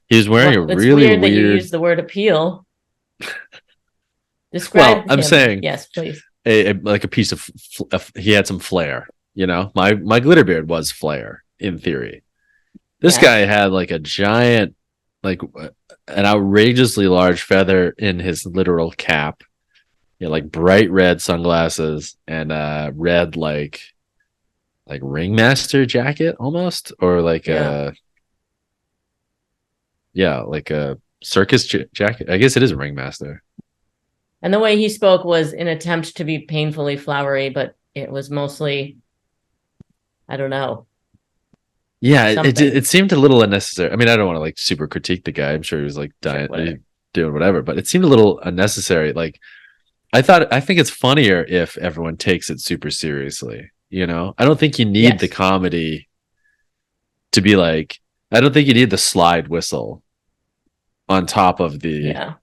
S1: he was wearing a
S3: Well, it's
S1: really
S3: weird that you
S1: weird.
S3: use the word appeal.
S1: Well,
S3: Describe
S1: I'm
S3: him.
S1: saying
S3: Yes, please.
S1: like a piece of he had some flair. You know, my glitter beard was flair in theory. This
S3: Yes.
S1: guy had like a giant, like an outrageously large feather in his literal cap. Yeah, like bright red sunglasses and red like ringmaster jacket almost, or like
S3: Yeah.
S1: a like a circus jacket. I guess it is a ringmaster.
S3: And the way he spoke was an attempt to be painfully flowery, but it was mostly, I don't know,
S1: Yeah,
S3: something.
S1: it seemed a little unnecessary. I mean, I don't want to like super critique the guy. I'm sure he was like
S3: Sure, whatever.
S1: doing whatever, but it seemed a little unnecessary. Like I think it's funnier if everyone takes it super seriously. You know, I don't think you need the
S3: Yes.
S1: comedy to be like. I don't think you need the slide whistle on top of the
S3: Yeah.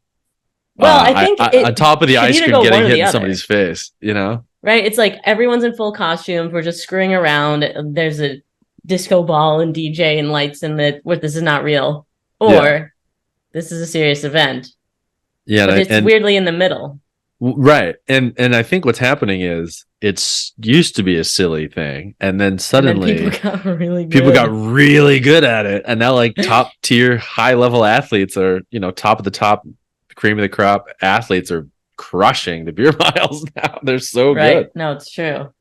S3: Well, I think
S1: on
S3: it
S1: top of the
S3: should
S1: ice
S3: either
S1: cream
S3: go
S1: getting
S3: one or
S1: hit
S3: the
S1: in
S3: other,
S1: somebody's face. You know?
S3: right? It's like everyone's in full costumes. We're just screwing around. There's a disco ball and DJ and lights, and where this is not real,
S1: Yeah,
S3: or this is a serious event.
S1: yeah,
S3: But it's
S1: and
S3: weirdly in the middle.
S1: right, and I think what's happening is it's used to be a silly thing, and then
S3: And then people
S1: suddenly
S3: got really
S1: people got
S3: good.
S1: really good at it, and now like top tier, high level athletes are top of the top, cream of the crop athletes are crushing the beer miles now. They're so
S3: Right.
S1: good.
S3: No, it's true.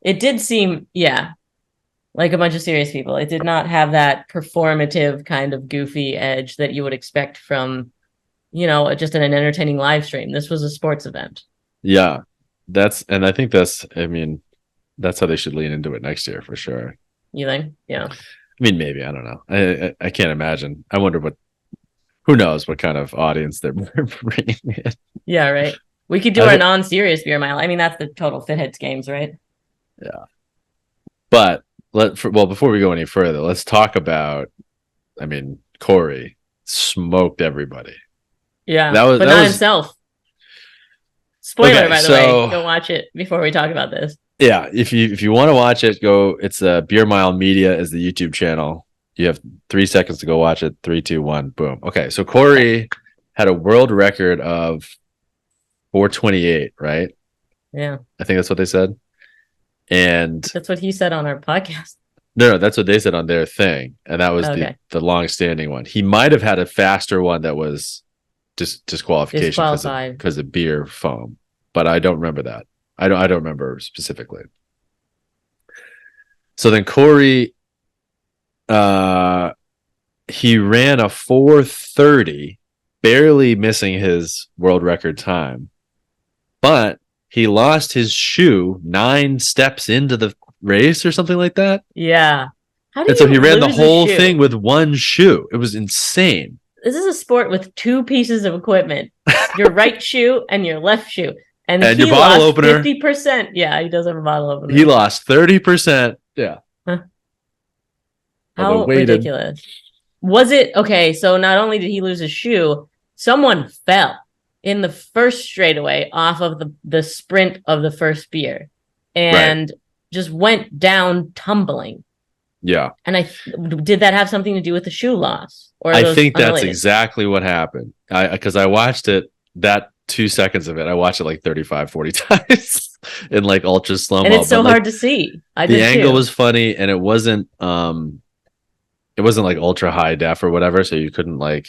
S3: It did seem, yeah, like a bunch of serious people. It did not have that performative kind of goofy edge that you would expect from, just an entertaining live stream. This was a sports event.
S1: Yeah, and I think I mean, that's how they should lean into it next year for sure.
S3: You think? Yeah.
S1: I mean, maybe I don't know. I can't imagine. I wonder who knows what kind of audience they're bringing in.
S3: Yeah, right. We could do our non-serious beer mile. I mean, that's the total Fitheads games, right?
S1: Yeah, but before we go any further, let's talk about. I mean, Corey smoked everybody.
S3: Yeah,
S1: That was
S3: but not himself. Spoiler,
S1: okay,
S3: by the way. Go watch it before we talk about this.
S1: Yeah, if you want to watch it, go. It's Beer Mile Media is the YouTube channel. You have 3 seconds to go watch it. 3, 2, 1, boom. Okay, so Corey had a world record of 428, right?
S3: Yeah,
S1: I think that's what they said. And
S3: that's what he said on our podcast.
S1: no, that's what they said on their thing, and that was the long-standing one. He might have had a faster one that was disqualification because of beer foam, but I don't remember that. I don't remember specifically. So then Corey, he ran a 4:30, barely missing his world record time, but he lost his shoe 9 steps into the race or something like that.
S3: Yeah.
S1: And so he ran the whole thing with one shoe. It was insane.
S3: This is a sport with 2 pieces of equipment: your right shoe and your left shoe. And he
S1: your bottle
S3: lost
S1: opener.
S3: 50%. Yeah, he does have a bottle opener.
S1: He lost 30%. Yeah.
S3: Huh. How ridiculous. Was it okay? So not only did he lose his shoe, someone fell in the first straightaway off of the sprint of the first beer and just went down tumbling.
S1: Yeah.
S3: And did that have something to do with the shoe loss? Or
S1: I think that's exactly what happened. Because I watched it, that 2 seconds of it, I watched it like 35, 40 times in like ultra slow-mo.
S3: And it's so hard to see.
S1: The angle was funny, and it wasn't like ultra high def or whatever, so you couldn't like,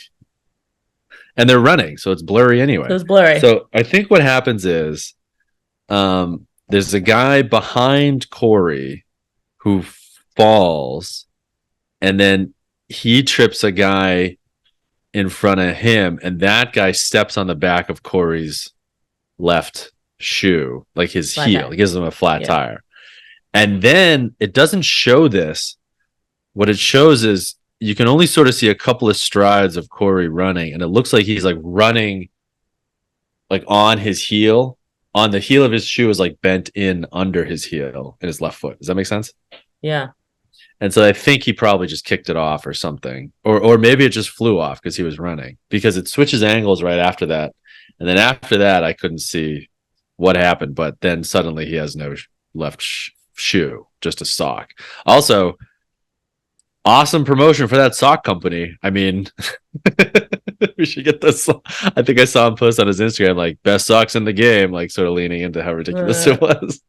S1: and they're running, so it's blurry anyway.
S3: So it's blurry.
S1: So I think what happens is there's a guy behind Corey who falls, and then he trips a guy in front of him, and that guy steps on the back of Corey's left shoe, like his heel. He gives him a flat tire. And then it doesn't show this. What it shows is you can only sort of see a couple of strides of Corey running, and it looks like he's like running like on his heel. On the heel of his shoe is like bent in under his heel in his left foot. Does that make sense?
S3: Yeah.
S1: And so I think he probably just kicked it off or something. Or maybe it just flew off because he was running. Because it switches angles right after that. And then after that, I couldn't see what happened, but then suddenly he has no left shoe, just a sock. Also, awesome promotion for that sock company. I mean, we should get this. I think I saw him post on his Instagram like best socks in the game, like sort of leaning into how ridiculous it was.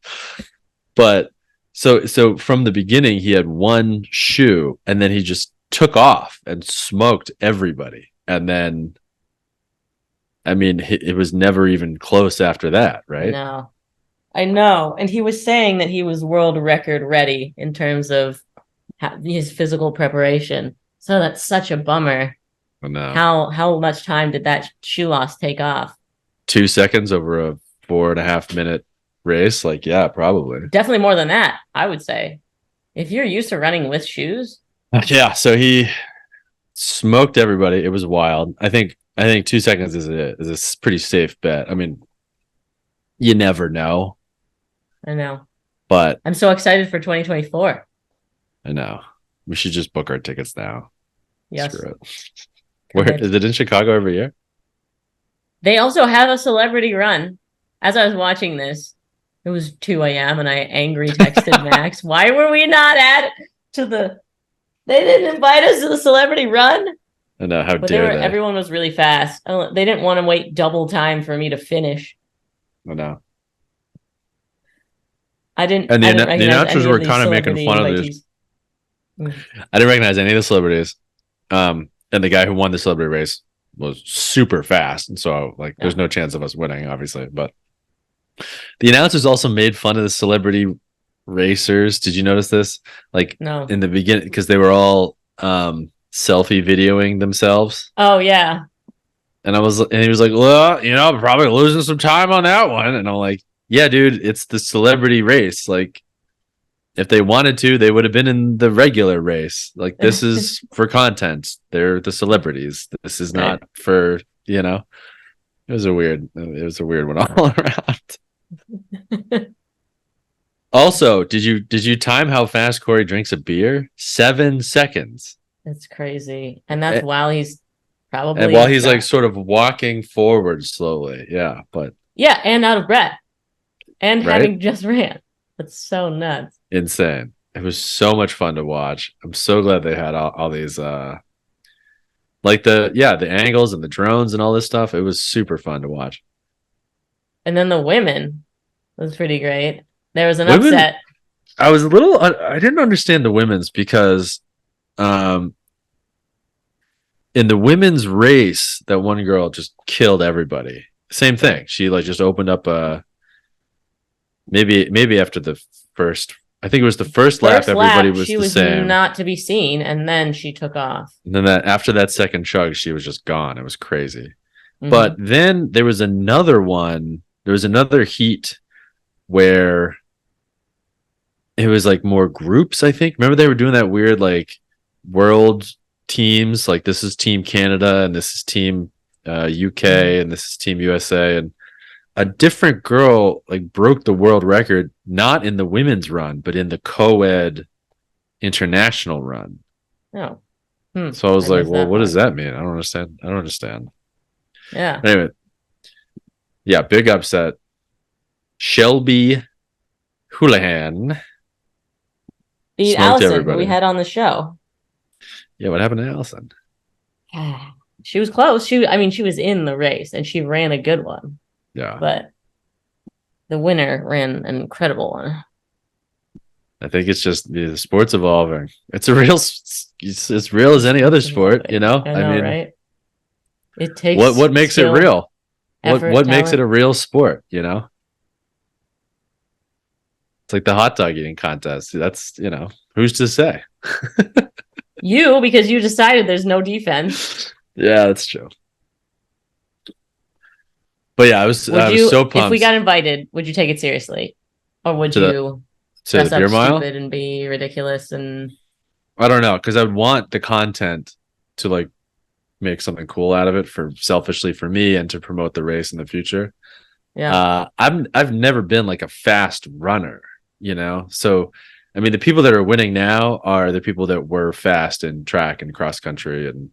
S1: But so from the beginning, he had one shoe, and then he just took off and smoked everybody. And then, I mean, it was never even close after that, right?
S3: No, I know. And he was saying that he was world record ready in terms of his physical preparation. So that's such a bummer.
S1: I know.
S3: How much time did that shoe loss take off?
S1: 2 seconds over a 4.5 minute race? Like, yeah, probably.
S3: Definitely more than that, I would say. If you're used to running with shoes.
S1: Yeah, so he smoked everybody. It was wild. I think 2 seconds is a pretty safe bet. I mean, you never know.
S3: I know.
S1: But
S3: I'm so excited for 2024.
S1: I know. We should just book our tickets now.
S3: Yes.
S1: Screw it. Where is it in Chicago every year?
S3: They also have a celebrity run. As I was watching this, it was 2 a.m. and I angry texted Max, why were we not they didn't invite us to the celebrity run?
S1: I know, how dare they?
S3: Everyone was really fast. They didn't want to wait double time for me to finish.
S1: I know.
S3: And
S1: the announcers were kind of making fun of these. I didn't recognize any of the celebrities. And the guy who won the celebrity race was super fast. And so, like, there's no chance of us winning, obviously. But the announcers also made fun of the celebrity racers. Did you notice this? Like,
S3: no.
S1: In the beginning, because they were all selfie videoing themselves.
S3: Oh, yeah.
S1: And he was like, well, probably losing some time on that one. And I'm like, yeah, dude, it's the celebrity race. Like, if they wanted to, they would have been in the regular race. Like, this is for content. They're the celebrities. This is not for, it was a weird one all around. Also, did you time how fast Corey drinks a beer? 7 seconds.
S3: That's crazy. And that's while he's probably
S1: like sort of walking forward slowly. Yeah, but
S3: yeah, and out of breath. And having just ran. That's so nuts.
S1: Insane. It was so much fun to watch. I'm so glad they had all these like the angles and the drones and all this stuff. It was super fun to watch.
S3: And then the women was pretty great. There was an upset.
S1: I was I didn't understand the women's because in the women's race, that one girl just killed everybody. Same thing. She like just opened up maybe after the first, I think it was the first lap, everybody was the same. She was
S3: not to be seen, and then she took off.
S1: And then after that second chug, she was just gone. It was crazy. Mm-hmm. But then there was another one. There was another heat where it was like more groups, I think. Remember they were doing that weird like world teams, like this is Team Canada and this is Team UK and this is Team USA, and a different girl like broke the world record, not in the women's run, but in the co-ed international run.
S3: Oh.
S1: So I was like, well, what does that mean? I don't understand.
S3: Yeah.
S1: Anyway. Yeah, big upset. Shelby Houlihan
S3: beat Allison, who we had on the show.
S1: Yeah, what happened to Allison?
S3: She was close. She was in the race and she ran a good one.
S1: Yeah.
S3: But the winner ran an incredible one.
S1: I think it's just the sport's evolving. It's as real as any other sport,
S3: I know, right? It takes
S1: what makes it real?
S3: Effort,
S1: what makes it a real sport, It's like the hot dog eating contest. That's, who's to say?
S3: You, because you decided there's no defense.
S1: Yeah, that's true. But yeah, I was so pumped.
S3: If we got invited, would you take it seriously? Or would you dress up stupid and be ridiculous? And
S1: I don't know, because I would want the content to like make something cool out of it selfishly for me and to promote the race in the future.
S3: Yeah.
S1: I've never been like a fast runner, So I mean the people that are winning now are the people that were fast in track and cross country and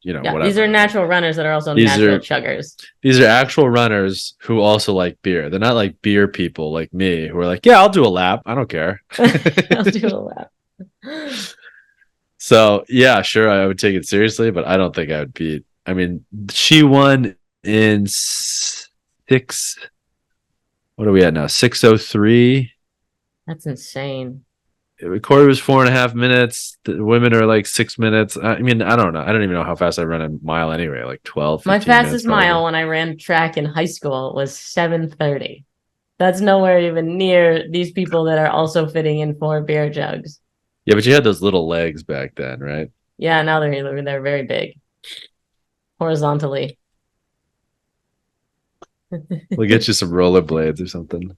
S1: whatever.
S3: These are natural runners that are also
S1: These
S3: natural
S1: are-
S3: chuggers.
S1: These are actual runners who also like beer. They're not like beer people like me who are like, yeah, I'll do a lap. I don't care.
S3: I'll do a lap.
S1: So yeah, sure, I would take it seriously, but I don't think I would beat. I mean, she won in 6. What are we at now? 6:03.
S3: That's insane.
S1: Corey was 4.5 minutes. The women are like 6 minutes. I mean, I don't know. I don't even know how fast I run a mile anyway. Like 12.
S3: My
S1: 15 minutes
S3: fastest
S1: probably.
S3: mile when I ran track in high school was 7:30. That's nowhere even near these people that are also fitting in 4 beer jugs.
S1: Yeah, but you had those little legs back then, right?
S3: Yeah, now they're very big. Horizontally.
S1: We'll get you some rollerblades or something.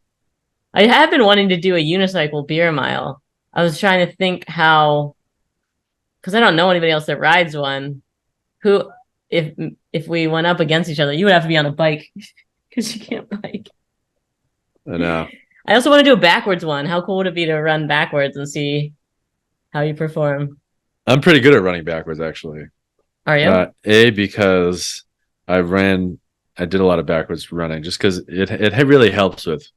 S3: I have been wanting to do a unicycle beer mile. I was trying to think how, because I don't know anybody else that rides one. Who, if we went up against each other, you would have to be on a bike because you can't bike.
S1: I know.
S3: I also want to do a backwards one. How cool would it be to run backwards and see how you perform?
S1: I'm pretty good at running backwards, actually.
S3: Are you?
S1: Because I did a lot of backwards running just because it really helps with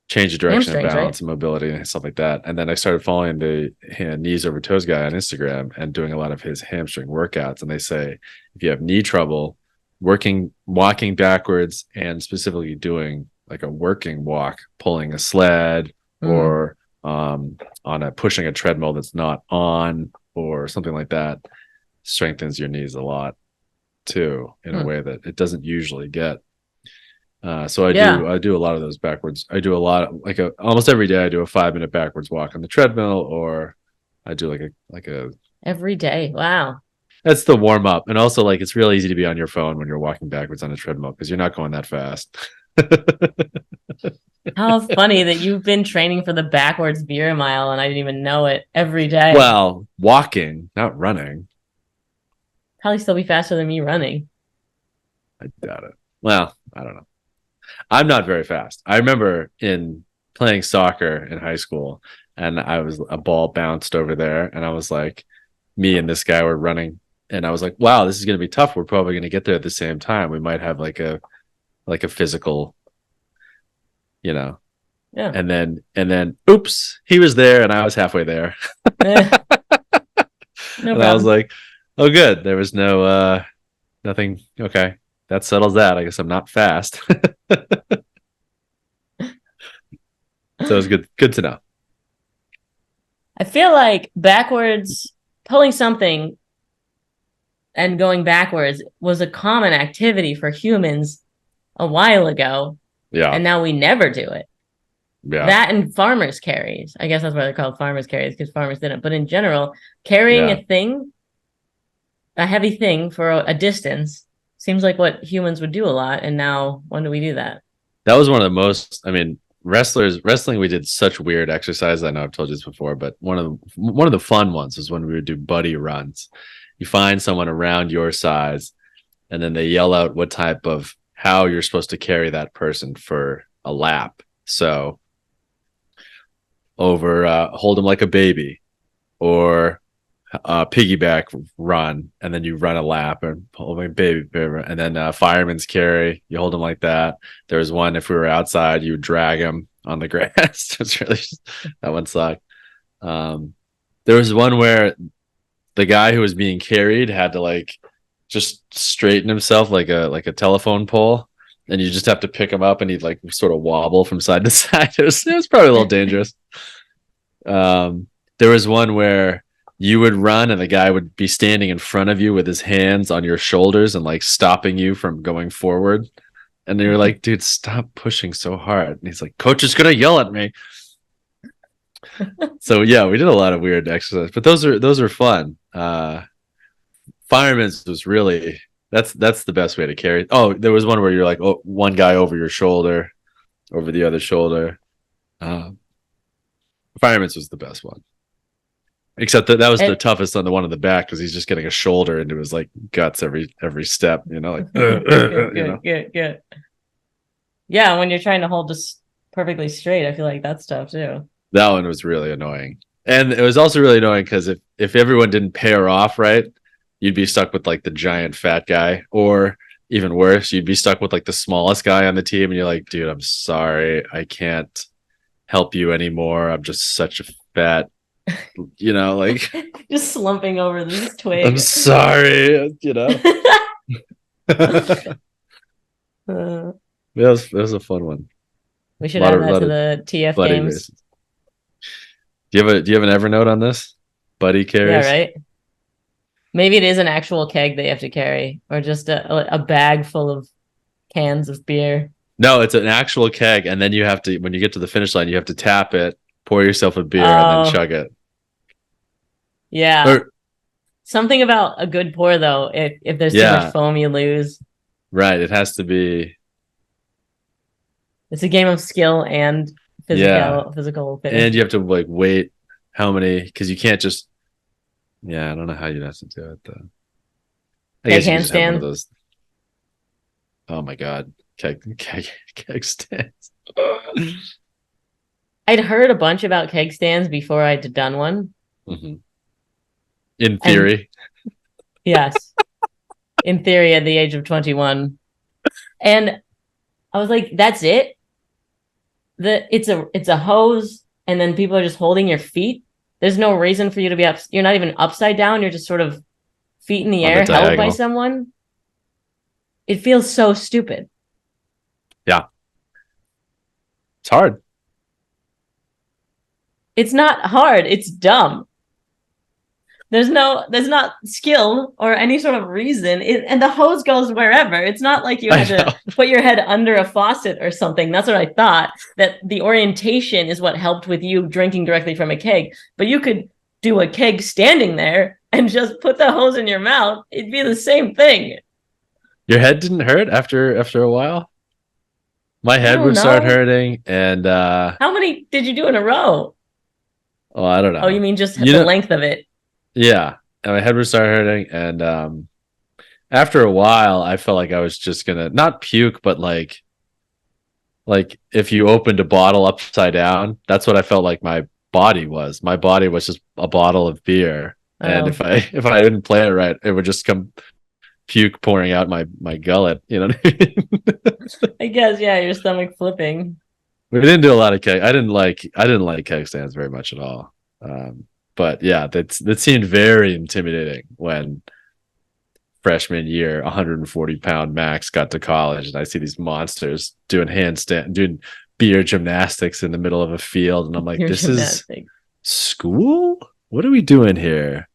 S1: change of direction and
S3: Hamstrings,
S1: balance
S3: right?
S1: and mobility and stuff like that. And then I started following the knees over toes guy on Instagram and doing a lot of his hamstring workouts. And they say if you have knee trouble, walking backwards and specifically doing like a working walk, pulling a sled or pushing a treadmill that's not on or something like that, strengthens your knees a lot too in a way that it doesn't usually get. So I do a lot of those backwards. I do a lot almost every day I do a 5-minute backwards walk on the treadmill, or I do like a
S3: Every day. Wow.
S1: that's the warm up. And also like it's real easy to be on your phone when you're walking backwards on a treadmill because you're not going that fast.
S3: How funny that you've been training for the backwards beer mile and I didn't even know it every day.
S1: Well, walking, not running.
S3: Probably still be faster than me running.
S1: I doubt it. Well, I don't know. I'm not very fast. I remember in playing soccer in high school, and a ball bounced over there, and I was like, me and this guy were running, and I was like, wow, this is going to be tough. We're probably going to get there at the same time. We might have like a physical,
S3: Yeah.
S1: And then, oops, he was there, and I was halfway there.
S3: No
S1: And I was like, oh, good. There was nothing. Okay. That settles that. I guess I'm not fast. So it was good to know.
S3: I feel like pulling something and going backwards was a common activity for humans a while ago.
S1: Yeah.
S3: And now we never do it.
S1: Yeah.
S3: That and farmers carries. I guess that's why they're called farmers carries, because farmers didn't. But in general, carrying a heavy thing for a distance seems like what humans would do a lot. And now when do we do that?
S1: That was one of the most, wrestling, we did such weird exercises. I know I've told you this before, but one of the fun ones was when we would do buddy runs. You find someone around your size, and then they yell out how you're supposed to carry that person for a lap. So hold them like a baby, or piggyback run, and then you run a lap and pull my baby, and then fireman's carry, you hold them like that. There was one, if we were outside, you would drag him on the grass. It's really that one sucked. There was one where the guy who was being carried had to like just straighten himself like a telephone pole, and you just have to pick him up, and he'd like sort of wobble from side to side. It was probably a little dangerous. There was one where you would run and the guy would be standing in front of you with his hands on your shoulders and like stopping you from going forward. And they were like, dude, stop pushing so hard. And he's like, coach is going to yell at me. So yeah, we did a lot of weird exercises, but those are fun. Fireman's was really, that's the best way to carry. Oh, there was one where you're like, one guy over your shoulder, over the other shoulder. Fireman's was the best one. Except that was the toughest on the one in the back because he's just getting a shoulder into his like guts every step, like
S3: good. Yeah, when you're trying to hold this perfectly straight, I feel like that's tough too.
S1: That one was really annoying. And it was also really annoying because if everyone didn't pair off right, you'd be stuck with like the giant fat guy, or even worse, you'd be stuck with like the smallest guy on the team, and you're like, dude, I'm sorry, I can't help you anymore. I'm just such a fat, like
S3: Just slumping over this twig.
S1: I'm sorry, that
S3: Uh,
S1: was a fun one.
S3: we should
S1: Lot
S3: add
S1: of
S3: that
S1: lot
S3: to
S1: of
S3: the TF
S1: buddy
S3: games.
S1: races. Do you have an Evernote on this? Buddy carries?
S3: Yeah, right. Maybe it is an actual keg they have to carry, or just a bag full of cans of beer.
S1: No, it's an actual keg, and then you have to, when you get to the finish line, you have to tap it, pour yourself a beer, and then chug it.
S3: Yeah. Something about a good pour, though. If there's too much foam, you lose.
S1: Right. It has to be.
S3: It's a game of skill and physical fitness.
S1: And you have to like wait how many, because you can't just. Yeah, I don't know how you'd have to do it though. I guess you just have one of those. Oh my god, keg stands.
S3: I'd heard a bunch about keg stands before I'd done one.
S1: Mm-hmm. In theory.
S3: Yes. In theory, at the age of 21. And I was like, that's it? It's a hose, and then people are just holding your feet. There's no reason for you to be up. You're not even upside down. You're just sort of feet in the air, held by someone. It feels so stupid.
S1: Yeah. It's hard.
S3: It's not hard. It's dumb. There's not skill or any sort of reason. And the hose goes wherever. It's not like you had to put your head under a faucet or something. That's what I thought, that the orientation is what helped with you drinking directly from a keg. But you could do a keg standing there and just put the hose in your mouth. It'd be the same thing.
S1: Your head didn't hurt after a while? My head would start hurting. And
S3: how many did you do in a row?
S1: Oh, I don't know.
S3: Oh, you mean just the length of it?
S1: Yeah, and my head would start hurting, and after a while, I felt like I was just gonna not puke, but like if you opened a bottle upside down, that's what I felt like my body was. My body was just a bottle of beer, and if I didn't play it right, it would just come puke pouring out my gullet. You know what I mean?
S3: I guess, yeah, your stomach flipping.
S1: We didn't do a lot of keg. I didn't like keg stands very much at all. But yeah, that seemed very intimidating when freshman year, 140-pound max got to college, and I see these monsters doing doing beer gymnastics in the middle of a field, and I'm like, this is school? What are we doing here?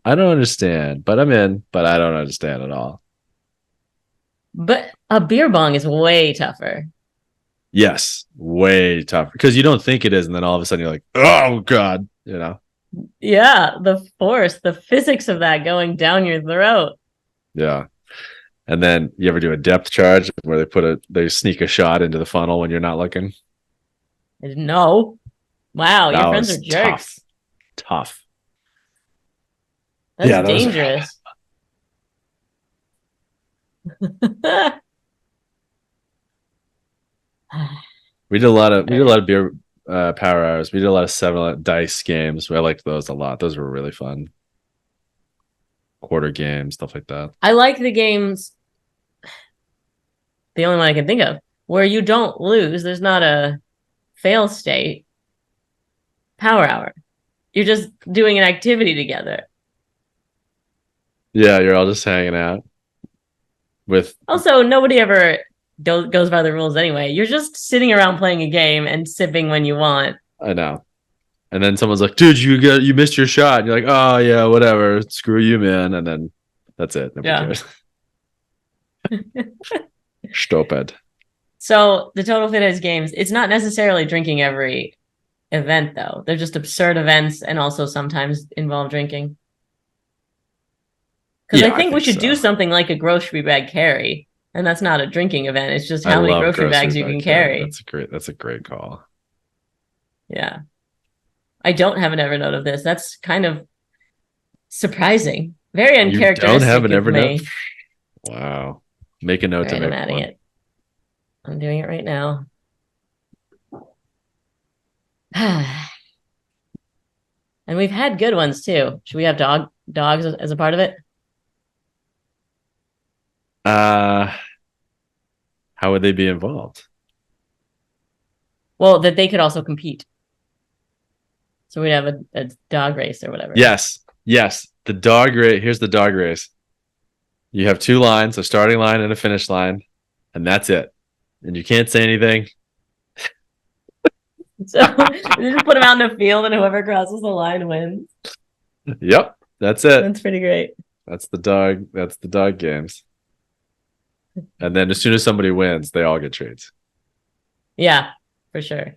S1: I don't understand, but I'm in, but I don't understand at all.
S3: But a beer bong is way tougher.
S1: Yes, way tougher, because you don't think it is, and then all of a sudden you're like, oh god,
S3: Yeah, the force, the physics of that going down your throat.
S1: Yeah. And then you ever do a depth charge where they sneak a shot into the funnel when you're not looking?
S3: No. Wow, your friends are jerks.
S1: Tough.
S3: That's dangerous.
S1: We did a lot of beer power hours. We did a lot of 7 dice games. I liked those a lot. Those were really fun. Quarter games, stuff like that.
S3: I like the games. The only one I can think of where you don't lose. There's not a fail state. Power hour. You're just doing an activity together.
S1: Yeah, you're all just hanging out.
S3: Also, nobody ever goes by the rules anyway. You're just sitting around playing a game and sipping when you want.
S1: I know. And then someone's like, dude, you missed your shot. And you're like, oh yeah, whatever. Screw you, man. And then that's it. Nobody cares. Stupid.
S3: So the Total Fitness games, it's not necessarily drinking every event, though. They're just absurd events and also sometimes involve drinking. Because I think we should do something like a grocery bag carry. And that's not a drinking event. It's just how many grocery bags you can carry.
S1: That's a great call.
S3: Yeah. I don't have an Evernote of this. That's kind of surprising. Very uncharacteristic.
S1: You don't have an Evernote? Wow. Make a note to
S3: I'm adding it. I'm doing it right now. And we've had good ones too. Should we have dogs as a part of it?
S1: How would they be involved?
S3: Well, that they could also compete. So we'd have a dog race or whatever.
S1: Yes. The dog race. Here's the dog race. You have 2 lines, a starting line and a finish line, and that's it. And you can't say anything.
S3: So you just put them out in the field, and whoever crosses the line wins.
S1: Yep, that's it.
S3: That's pretty great.
S1: That's the dog games. And then as soon as somebody wins, they all get treats.
S3: Yeah, for sure.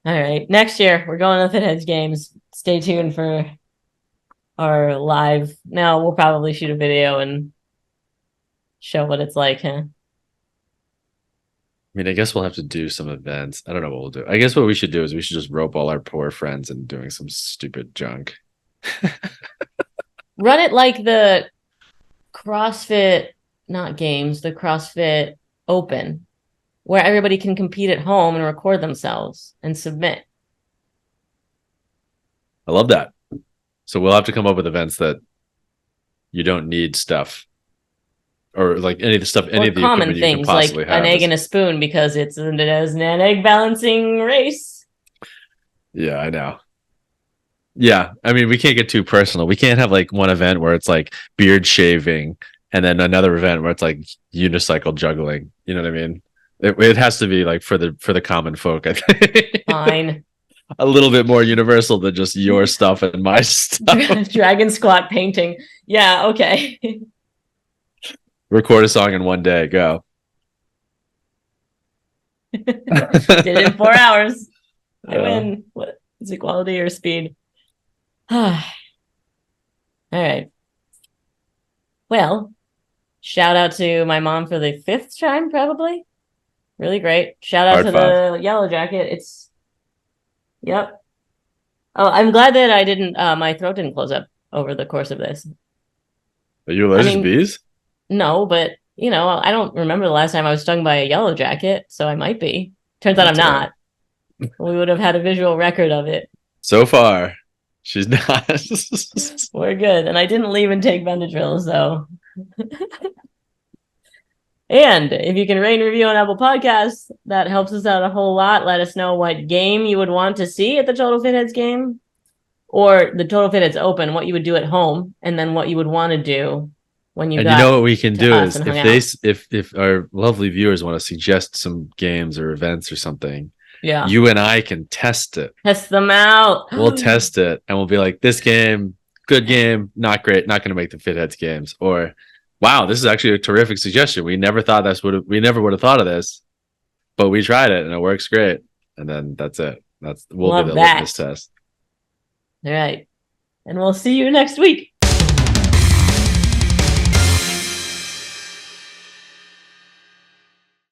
S3: All right. Next year, we're going to the Fitheads games. Stay tuned for our live. Now, we'll probably shoot a video and show what it's like, huh?
S1: I mean, I guess we'll have to do some events. I don't know what we'll do. I guess what we should do is we should just rope all our poor friends into doing some stupid junk.
S3: Run it like the CrossFit, not games, the CrossFit Open, where everybody can compete at home and record themselves and submit.
S1: I love that. So we'll have to come up with events that you don't need stuff, or like any of the stuff, any of the
S3: common
S1: equipment you can
S3: things like
S1: possibly have.
S3: an egg and a spoon, because it's an egg balancing race.
S1: Yeah, I know. Yeah, I mean, we can't get too personal. We can't have like one event where it's like beard shaving, and then another event where it's like unicycle juggling. You know what I mean? It has to be like for the common folk, I think.
S3: Fine.
S1: A little bit more universal than just your stuff and my stuff.
S3: Dragon squat painting. Yeah, okay.
S1: Record a song in one day. Go.
S3: Did it in 4 hours. I win. What is it, quality or speed? All right. Well, shout out to my mom for the 5th time, probably. Really great. Shout out to the Yellow Jacket. Yep. Oh, I'm glad that I didn't, my throat didn't close up over the course of this.
S1: Are you allergic to bees?
S3: No, but, I don't remember the last time I was stung by a Yellow Jacket, so I might be. Turns out I'm not. We would have had a visual record of it.
S1: So far, she's not.
S3: We're good. And I didn't leave and take Benadryl, so. And if you can rate and review on Apple Podcasts, that helps us out a whole lot. Let us know what game you would want to see at the Total Fitheads game, or the Total Fitheads Open, what you would do at home, and then what you would want to do when you. And you
S1: know what we can do is if our lovely viewers want to suggest some games or events or something,
S3: yeah,
S1: you and I can test
S3: them out.
S1: We'll test it, and we'll be like, this game, good game, not great, not going to make the Fitheads games, or wow, this is actually a terrific suggestion. We never thought we never would have thought of this, but we tried it and it works great. And then that's it. We'll do the litmus test.
S3: All right. And we'll see you next week.